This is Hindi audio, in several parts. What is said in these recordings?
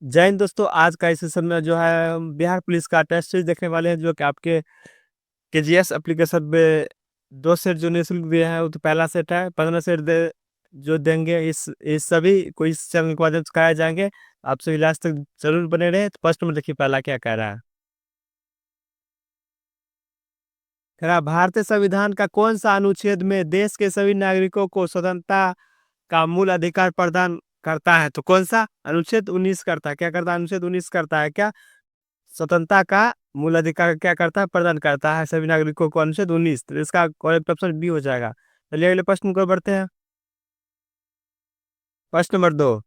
जय हिंद दोस्तों, आज का इस सेशन में जो है हम बिहार पुलिस का टेस्ट सीरीज देखने वाले हैं जो कि आपके केजीएस एप्लीकेशन में 2 सेट जो निःशुल्क दिए हैं वो तो पहला सेट है 15 सेट दे जो देंगे इस सभी को इस चैनल के माध्यम से सिखाए जाएंगे। आप सभी लास्ट तक जरूर बने रहे। तो फर्स्ट में देखिए पहला क्या कह रहा है। कह रहा है, भारतीय संविधान का कौन सा अनुच्छेद में देश के सभी नागरिकों को स्वतंत्रता का मूल अधिकार प्रदान करता है। तो कौन सा अनुच्छेद 19 करता है, क्या करता है, अनुच्छेद 19 करता है क्या स्वतंत्रता का मूल अधिकार क्या करता है, प्रदान करता है सभी नागरिकों को, अनुच्छेद 19। तो इसका करेक्ट ऑप्शन बी हो जाएगा। चलिए अगले प्रश्न को बढ़ते हैं। प्रश्न नंबर 2।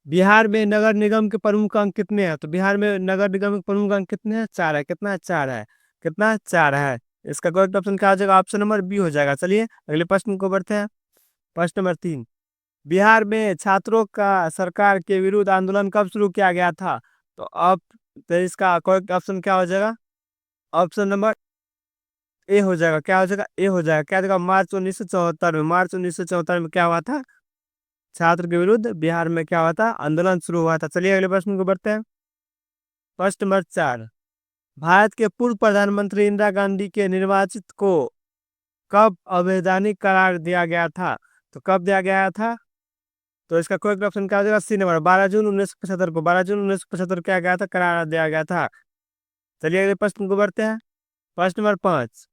बिहार में नगर निगम के प्रमुख अंक कितने हैं। तो बिहार में नगर निगम के प्रमुख अंक कितने हैं, 4 है। कितना है, 4 है। कितना है, 4 है। इसका करेक्ट ऑप्शन क्या हो जाएगा, ऑप्शन नंबर बी हो जाएगा। चलिए अगले प्रश्न को बढ़ते हैं। प्रश्न नंबर 3। बिहार में छात्रों का सरकार के विरुद्ध आंदोलन कब शुरू किया गया था। तो अब तो इसका करेक्ट ऑप्शन क्या हो जाएगा, ऑप्शन नंबर ए हो जाएगा। क्या हो जाएगा, ए हो जाएगा। क्या हो जाएगा, मार्च 1974 में। मार्च 1974 में क्या हुआ था, छात्र के विरुद्ध बिहार में क्या हुआ था, आंदोलन शुरू हुआ था। चलिए अगले प्रश्न को बढ़ते हैं। प्रश्न नंबर 4। भारत के पूर्व प्रधानमंत्री इंदिरा गांधी के निर्वाचित को कब अवैधानिक करार दिया गया था। तो कब दिया गया था। तो इसका करेक्ट ऑप्शन क्या हो जाएगा, सी नंबर 12 जून 1975 को। 12 जून 1975 क्या गया था, करार दिया गया था। चलिए अगले प्रश्न को बढ़ते हैं। प्रश्न नंबर 5।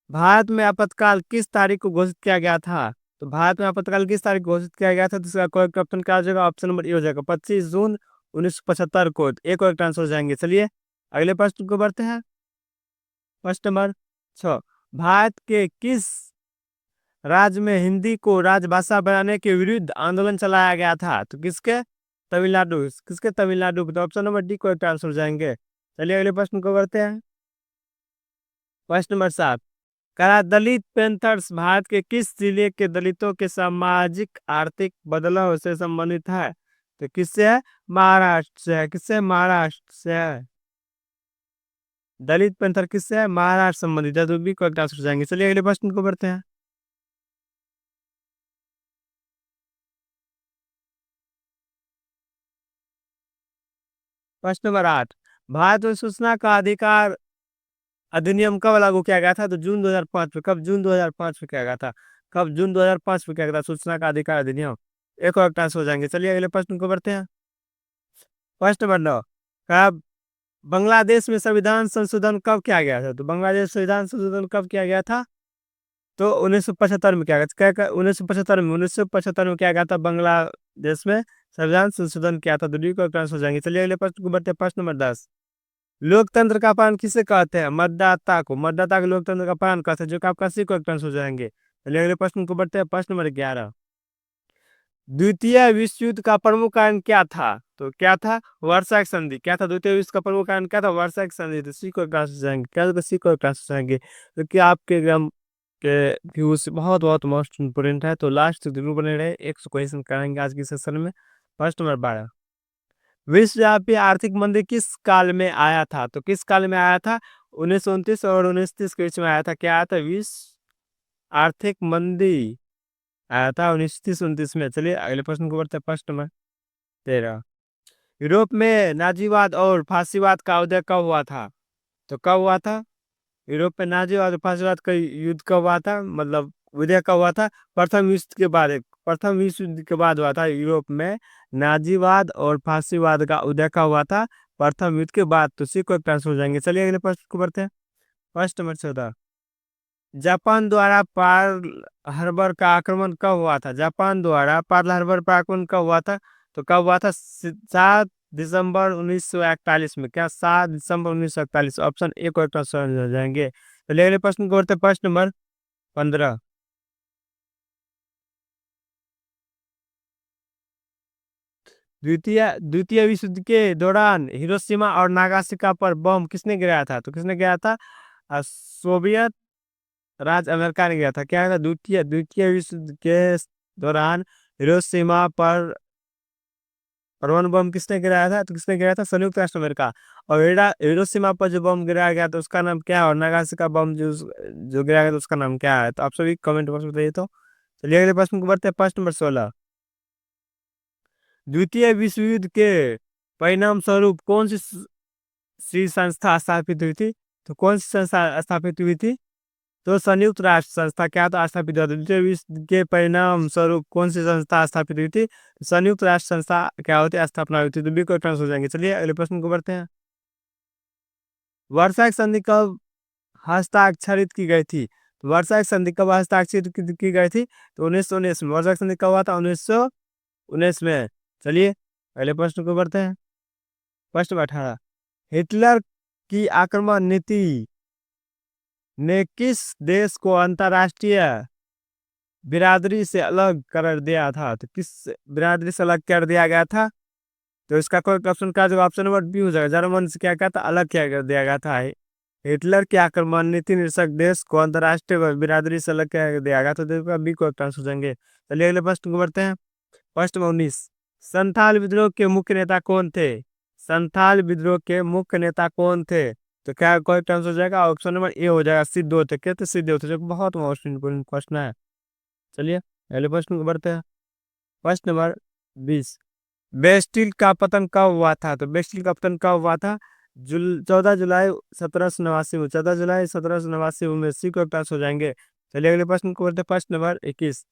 भारत में आपातकाल किस तारीख को घोषित किया गया था। तो भारत में आपातकाल किस तारीख को घोषित किया गया था। तो इसका करेक्ट ऑप्शन क्या हो जाएगा, ऑप्शन नंबर ए हो जाएगा, 25 जून 1975 को। एक करेक्ट आंसर हो जाएंगे। चलिए अगले प्रश्न को बढ़ते हैं। प्रश्न नंबर 6। भारत के किस राज्य में हिंदी को राजभाषा बनाने के विरुद्ध आंदोलन चलाया गया था। तो किसके, तमिलनाडु। किसके, तमिलनाडु। तो option number D correct answer हो जाएंगे। चलिए अगले प्रश्न को बढ़ते हैं। प्रश्न नंबर 7। करा दलित पैंथर्स भारत के किस जिले के दलितों के सामाजिक आर्थिक बदलाव से संबंधित है। तो किससे है, महाराष्ट्र से है। किससे, महाराष्ट्र से है। दलित पैंथर किससे है, महाराष्ट्र संबंधित है। तो भी करेक्ट आंसर हो जाएंगे। चलिए अगले प्रश्न को बढ़ते हैं। प्रश्न नंबर 8। भारत में सूचना का अधिकार अधिनियम कब लागू किया गया था। तो जून 2005 में। कब, जून 2005 में किया गया था। कब, जून 2005 में किया गया था सूचना का अधिकार अधिनियम। एक और आंसर हो जाएंगे। चलिए अगले प्रश्न को बढ़ते हैं। प्रश्न नंबर 9। कब बांग्लादेश में संविधान संशोधन कब किया गया था। तो बांग्लादेश संविधान संशोधन कब किया गया था। तो 1975 में किया गया था। 1975 में किया गया था बांग्लादेश में संविधान संशोधन किया था। दूसरी को आंसर हो जाएंगे। चलिए अगले प्रश्न को बढ़ते हैं। प्रश्न नंबर 10। लोकतंत्र का पालन किसे कहते हैं, मतदाता को। मतदाता को लोकतंत्र का पालन कहते हैं, जो कि आपका सी क्वेश्चन हो जाएंगे। चलिए अगले प्रश्न को बढ़ते हैं। प्रश्न नंबर 11। द्वितीय विश्व युद्ध का प्रमुख कारण क्या था। तो क्या था, वर्साइक संधि। क्या था, द्वितीय विश्व का प्रमुख कारण क्या था, वर्साइक संधि। तो सी को क्लास हो जाएंगे। क्या होगा, सी को क्लास हो जाएंगे। तो क्या आपके एग्जाम के व्यूज बहुत बहुत मोस्ट इंपोर्टेंट है। तो लास्ट तक जरूर बने रहे, एक क्वेश्चन कराएंगे आज की सेशन में। प्रश्न नंबर 12। विश्वव्यापी आर्थिक मंदी किस काल में आया था। तो किस काल में आया था, 1929 और 1930 के बीच में आया था। क्या आया था, विश्व आर्थिक मंदी आया था 1930-29 में। चलिए अगले प्रश्न को बढ़ते हैं। प्रश्न नंबर 13। यूरोप में नाजीवाद और फांसीवाद का उदय कब हुआ था। तो कब हुआ था, यूरोप में नाजीवाद और फांसीवाद का युद्ध कब हुआ था, मतलब उदय कब हुआ था। प्रथम विश्व के बाद, प्रथम विश्व युद्ध के बाद हुआ था यूरोप में नाजीवाद और फांसीवाद का उदय कब हुआ था, प्रथम युद्ध के बाद। तो सी को ट्रांसफर हो जाएंगे। चलिए अगले प्रश्न को बढ़ते हैं। प्रश्न नंबर 14। जापान द्वारा पर्ल हार्बर का आक्रमण कब हुआ था। जापान द्वारा पर्ल हार्बर पर आक्रमण कब हुआ था। तो कब हुआ था, 7 दिसंबर 1941 में। क्या, 7 दिसंबर 1941। ऑप्शन ए को ट्रांसफर हो जाएंगे। तो अगले प्रश्न को बढ़ते हैं। प्रश्न नंबर 15। द्वितीय द्वितीय विश्व युद्ध के दौरान हिरोशिमा और नागासाकी पर बम किसने गिराया था। तो किसने गिराया था, सोवियत राज अमेरिका ने गिराया था। क्या था, द्वितीय द्वितीय विश्व युद्ध के दौरान हिरोशिमा पर परमाणु बम किसने गिराया था। तो किसने गिराया था, संयुक्त राष्ट्र अमेरिका। और हिरोशिमा पर जो बम गिराया गया तो उसका नाम क्या है, और नागासाकी का बम जो गिराया गया तो उसका नाम क्या है। तो आप सभी कमेंट बॉक्स में बताइए। तो चलिए अगले प्रश्न को बढ़ते हैं। प्रश्न नंबर 16। द्वितीय विश्व युद्ध के परिणाम स्वरूप कौन सी सी संस्था स्थापित हुई थी? तो कौन सी संस्था स्थापित हुई थी? तो संयुक्त राष्ट्र संस्था क्या था स्थापित हुआ था? द्वितीय विश्व युद्ध के परिणाम स्वरूप कौन सी संस्था स्थापित हुई थी? संयुक्त राष्ट्र संस्था क्या होती है स्थापना हुई थी। तो बी को ट्रांस हो जाएंगे। चलिए अगले प्रश्न को बढ़ते हैं। वर्षा संधि कब हस्ताक्षरित की गई थी? तो वर्षा संधि कब हस्ताक्षरित की गई थी? तो 1919 में। वर्षा संधि कब हुआ था? 1919 में। चलिए अगले प्रश्न को बढ़ते हैं। प्रश्न 18। हिटलर की आक्रमण नीति ने किस देश को अंतर्राष्ट्रीय बिरादरी से अलग कर दिया था? तो किस बिरादरी से अलग कर दिया गया था? तो इसका कोई ऑप्शन का जो ऑप्शन नंबर बी हो जाएगा। जर्मन से क्या क्या था अलग क्या कर दिया गया था? हिटलर की आक्रमण नीति निरसक देश को अंतर्राष्ट्रीय बिरादरी से अलग कर दिया गया। तो देखो बी को आंसर हो जाएंगे। चलिए अगले प्रश्न को बढ़ते हैं। प्रश्न 19। संथाल विद्रोह के मुख्य नेता कौन थे? संथाल विद्रोह के मुख्य नेता कौन थे? तो क्या कोई आंसर हो जाएगा? ऑप्शन नंबर ए हो जाएगा सिद्धो थे। कहते सिद्धो थे जो बहुत मोस्ट इंपोर्टेंट क्वेश्चन है। चलिए अगले प्रश्न को बढ़ते हैं। प्रश्न नंबर 20। बेस्टिल का पतन कब हुआ था? तो बेस्टिल का पतन कब हुआ था? 14 जुलाई 1789 में। 14 जुलाई 1789 में। सी को पास हो जाएंगे। चलिए अगले प्रश्न को बढ़ते हैं। प्रश्न नंबर 21।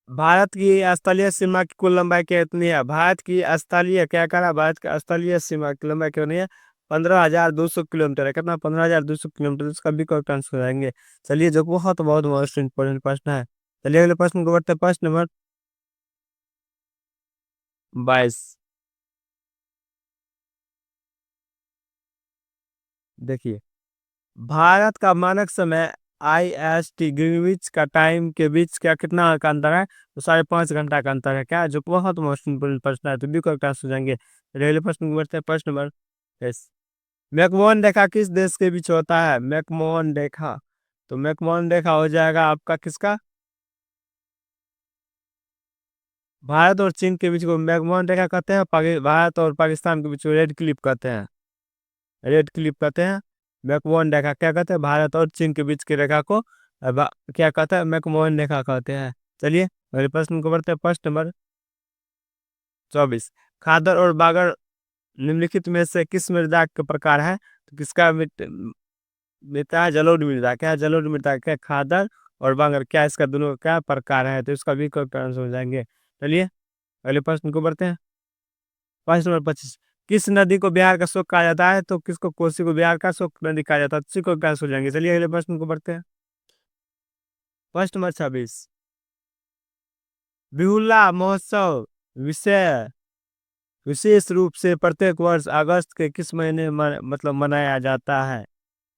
भारत की स्थलीय सीमा की कुल लंबाई कितनी है? भारत की स्थलीय क्या करा? भारत की स्थलीय सीमा की लंबाई कितनी है? 15,200 किलोमीटर है। कितना? 15,200 किलोमीटर। इसका भी कोई आंसर हो जाएंगे। चलिए जो बहुत बहुत मोस्ट इंपोर्टेंट प्रश्न है। चलिए अगले प्रश्न को बढ़ते हैं। प्रश्न नंबर 22। देखिए भारत का मानक समय IST ग्रीनविच का टाइम के बीच क्या कितना का अंतर है? तो 5.5 घंटा का अंतर है। क्या जो बहुत मोस्ट इंपोर्टेंट प्रश्न है। तो बी करेक्ट आंसर हो जाएंगे। अगले प्रश्न को बढ़ते हैं। प्रश्न नंबर 23। मैकमोहन रेखा किस देश के बीच होता है? मैकमोहन रेखा। तो मैकमोहन रेखा हो जाएगा आपका किसका? भारत और चीन के बीच को मैकमोहन रेखा कहते हैं। भारत और पाकिस्तान के बीच को रेड क्लिप कहते हैं। रेड क्लिप कहते हैं। मैकमोहन रेखा क्या कहते हैं? भारत और चीन के बीच की रेखा को क्या कहते हैं? मैकमोहन रेखा कहते हैं। चलिए अगले प्रश्न को बढ़ते हैं। प्रश्न नंबर 24। खादर और बागर निम्नलिखित में से किस मृदा के प्रकार है? तो किसका मृदा है? जलोढ़ मृदा। क्या है? जलोढ़ मृदा। क्या खादर और बांगर क्या इसका दोनों क्या प्रकार है? तो इसका भी करेक्ट आंसर हो जाएंगे। चलिए अगले प्रश्न को बढ़ते हैं। प्रश्न नंबर 25। किस नदी को बिहार का शोक कहा जाता है? तो किसको? कोसी को बिहार का शोक नदी कहा जाता है। इसी को आंसर हो जाएंगे। चलिए अगले प्रश्न को बढ़ते हैं। प्रश्न नंबर 26। बिहुला महोत्सव विषय विशेष रूप से प्रत्येक वर्ष अगस्त के किस महीने मतलब मनाया जाता है?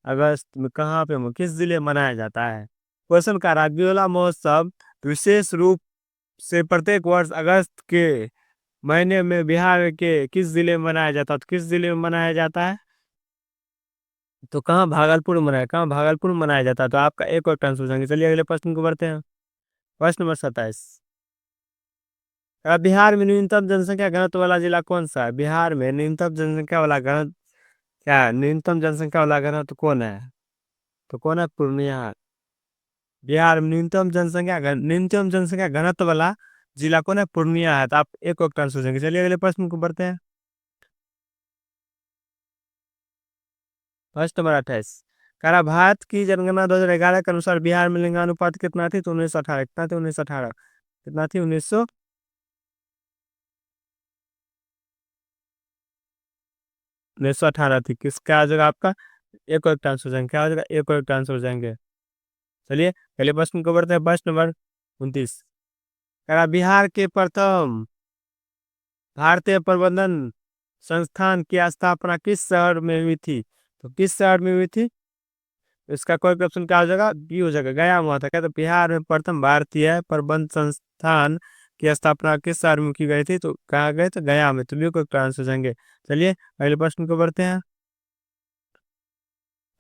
अगस्त में कहाँ पे किस जिले में मनाया जाता है? क्वेश्चन का रहा बिहुला महोत्सव विशेष रूप से प्रत्येक वर्ष अगस्त के महीने में बिहार के किस जिले में मनाया जाता है? तो किस जिले में मनाया जाता है? तो कहाँ? भागलपुर में मनाया। कहाँ? भागलपुर में मनाया जाता है। तो आपका एक और आंसर हो जाएंगे। चलिए अगले प्रश्न को बढ़ते हैं। प्रश्न नंबर 27। बिहार में न्यूनतम जनसंख्या घनत्व वाला जिला कौन सा है? बिहार में न्यूनतम जनसंख्या वाला घनत्व क्या है? न्यूनतम जनसंख्या वाला घनत्व कौन है? तो कौन है? पूर्णिया। बिहार में न्यूनतम जनसंख्या घनत्व वाला जिला कौन है? पूर्णिया है। तो आप एक और आंसर हो जाएंगे। चलिए अगले प्रश्न को बढ़ते हैं। प्रश्न नंबर 28। करा भारत की जनगणना 2011 के अनुसार बिहार में लिंगानुपात कितना थी? तो 1918। कितना थी? 1918। कितना थी? 1918 थी। किसका आ जाएगा आपका? एक और आंसर हो जाएंगे। क्या हो जाएगा? एक और आंसर हो जाएंगे। चलिए अगले प्रश्न को बढ़ते हैं। प्रश्न नंबर 29। करा बिहार के प्रथम भारतीय प्रबंधन संस्थान की स्थापना किस शहर में हुई थी? तो किस शहर में हुई थी? इसका कोई ऑप्शन क्या हो जाएगा? बी हो जाएगा। गया में हुआ था। क्या? तो बिहार में प्रथम भारतीय प्रबंध संस्थान की स्थापना किस शहर में की गई थी? तो कहा गए? तो गया में। तो बी को आंसर हो जाएंगे। चलिए अगले प्रश्न को बढ़ते हैं।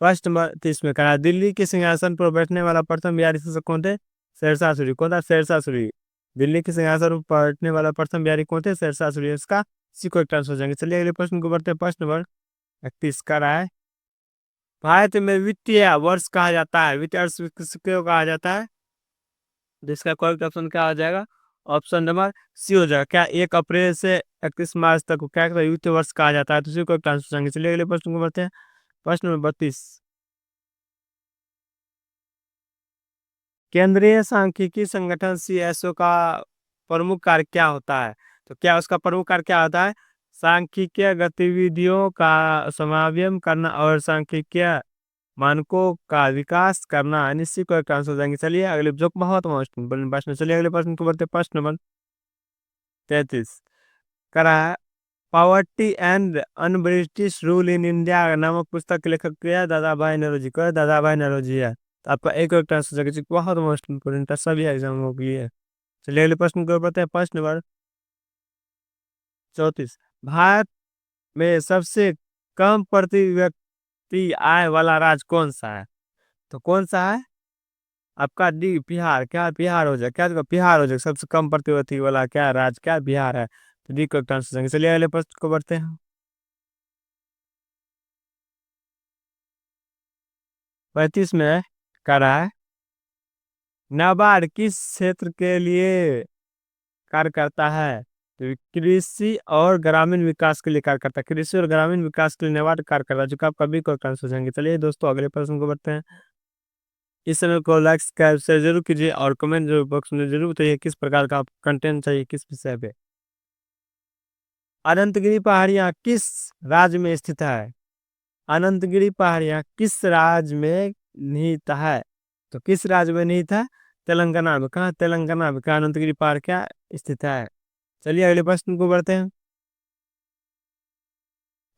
प्रश्न नंबर 30 में कहा दिल्ली के सिंहासन पर बैठने वाला प्रथम बिहारी शासक कौन थे? शेरशाह सूरी। कौन था? शेरशाह सूरी। दिल्ली के सिंहासन पर बैठने वाला प्रथम बिहारी कौन थे? शेरशाह सूरी। इसका सी को आंसर हो जाएंगे। चलिए अगले प्रश्न को बढ़ते हैं। प्रश्न नंबर 31 का रहा है भारत में वित्तीय वर्ष कहा जाता है? वित्तीय वर्ष किसको कहा जाता है? जिसका कोई ऑप्शन क्या आ जाएगा? ऑप्शन नंबर सी हो जाएगा। क्या 1 अप्रैल से 31 मार्च तक को क्या युद्ध वर्ष कहा जाता है? तो इसी को आंसर देंगे। चलिए अगले प्रश्न को बढ़ते हैं। प्रश्न नंबर 32। केंद्रीय सांख्यिकी संगठन सीएसओ का प्रमुख कार्य क्या होता है? तो क्या उसका प्रमुख कार्य क्या होता है? सांख्यिकीय गतिविधियों का समावेशन करना और सांख्यिकीय मानकों का विकास करना। निश्चित को एक आंसर देंगे। चलिए अगले जो बहुत महत्वपूर्ण प्रश्न। चलिए अगले प्रश्न को बढ़ते हैं। प्रश्न नंबर 33 करा है। Poverty and un-British rule in India नामक पुस्तक के लेखक क्या है? दादा भाई नौरोजी को है। दादा भाई नौरोजी है। तो आपका एक आंसर देंगे, बहुत मोस्ट इंपोर्टेंट है सभी एग्जामों के लिए। चलिए अगले प्रश्न को बढ़ते हैं। प्रश्न नंबर 34। भारत में सबसे कम प्रति व्यक्ति आय वाला राज्य कौन सा है? तो कौन सा है? आपका डी बिहार। क्या बिहार हो जाए? क्या देखो बिहार हो जाए सबसे कम प्रतिवर्ती वाला क्या राज्य? क्या बिहार है? तो डी करेक्ट आंसर देंगे। चलिए अगले प्रश्न को बढ़ते हैं। 35 में कह रहा है। नाबार्ड किस क्षेत्र के लिए कार्य करता है? तो कृषि और ग्रामीण विकास के लिए कार्य करता है। कृषि और ग्रामीण विकास के लिए नाबार्ड कार्य करता है, जो कि आप कभी करेक्ट आंसर देंगे। चलिए दोस्तों अगले प्रश्न को बढ़ते हैं। इस चैनल को लाइक सब्सक्राइब शेयर जरूर कीजिए और कमेंट जरूर बॉक्स में जरूर बताइए किस प्रकार का कंटेंट चाहिए, किस विषय पे। अनंतगिरी पहाड़ियाँ किस राज्य में स्थित है? अनंतगिरी पहाड़ियाँ किस राज्य में निहित है? तो किस राज्य में निहित है? तेलंगाना में। कहाँ? तेलंगाना में। कहाँ अनंतगिरी पहाड़ क्या स्थित है? चलिए अगले प्रश्न को बढ़ते हैं।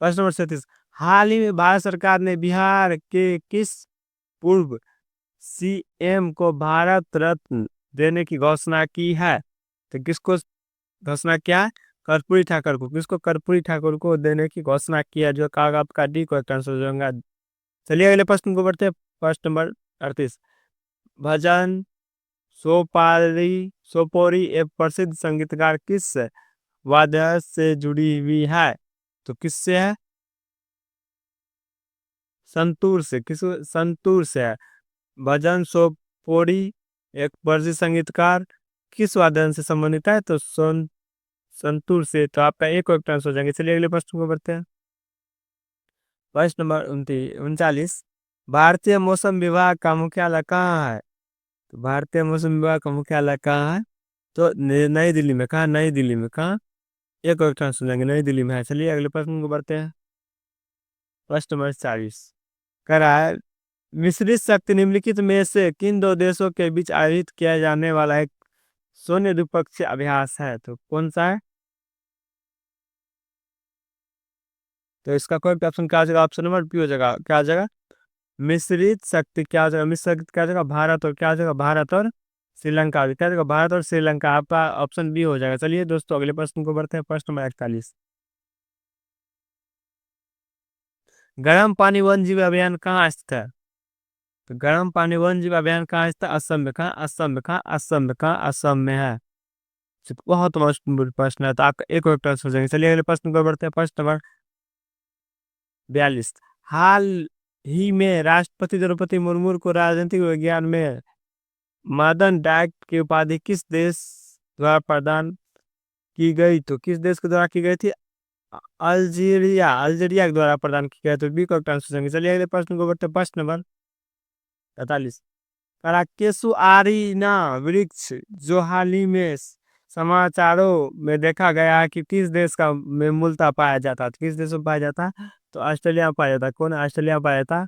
प्रश्न नंबर 37। हाल ही में भारत सरकार ने बिहार के किस पूर्व सीएम को भारत रत्न देने की घोषणा की है? तो किसको घोषणा किया? कर्पूरी ठाकुर को। किसको? कर्पूरी ठाकुर को देने की घोषणा किया, जो कहा आपका डी को आंसर होगा। चलिए अगले प्रश्न को बढ़ते हैं। प्रश्न नंबर 38। भजन सोपारी सोपोरी एक प्रसिद्ध संगीतकार किस वाद्य से जुड़ी हुई है? तो किससे है? संतूर से। किस? संतूर से है। भजन सोपोरी एक प्रसिद्ध संगीतकार किस वादन से संबंधित है? तो संतूर से। तो आपका एक आंसर हो जाएंगे। चलिए अगले प्रश्न को बढ़ते हैं। प्रश्न नंबर 39। भारतीय मौसम विभाग का मुख्यालय कहाँ है? तो भारतीय मौसम विभाग का मुख्यालय कहाँ है? तो नई दिल्ली में। कहाँ? नई दिल्ली में। कहाँ? एक और आंसर देंगे, नई दिल्ली में है। चलिए अगले प्रश्न को बढ़ते हैं। प्रश्न नंबर 40 कह रहा है। मिश्रित शक्ति निम्नलिखित में से किन दो देशों के बीच आयोजित किया जाने वाला एक सैन्य द्विपक्षीय अभ्यास है? तो कौन सा है? तो इसका कोई ऑप्शन क्या हो जाएगा? ऑप्शन नंबर बी हो जाएगा। क्या हो जाएगा? मिश्रित शक्ति। क्या हो जाएगा? मिश्रित शक्ति क्या हो जाएगा? भारत और क्या हो जाएगा? भारत और श्रीलंका। क्या हो जाएगा? भारत और श्रीलंका। आपका ऑप्शन बी हो जाएगा। चलिए दोस्तों अगले प्रश्न को बढ़ते हैं। प्रश्न नंबर 41। गर्म पानी वन जीव अभियान कहाँ स्थित है? तो गर्म पानी वन जीव अभियान कहाँ स्थित है? असम में। कहाँ? असम में। कहाँ? असम में। कहाँ? असम में है। बहुत महत्वपूर्ण प्रश्न है, तो आपका एक और आंसर हो जाएंगे। चलिए अगले प्रश्न को बढ़ते हैं। प्रश्न नंबर 42। हाल ही में राष्ट्रपति द्रौपदी मुर्मू को राजनीतिक विज्ञान में मदन डाक की उपाधि किस देश द्वारा प्रदान की गई? तो किस देश के द्वारा की गई थी? अल्जीरिया। अल्जीरिया के द्वारा प्रदान की गई। तो बी का आंसर हो जाएंगे। चलिए अगले प्रश्न को बढ़ते हैं। प्रश्न नंबर 43। केसु आरीना वृक्ष जो हाल ही में समाचारों में देखा गया है कि किस देश का में मूलतः पाया जाता है? तो किस देश में पाया जाता है? तो ऑस्ट्रेलिया में पाया जाता है। कौन? ऑस्ट्रेलिया में पाया जाता है।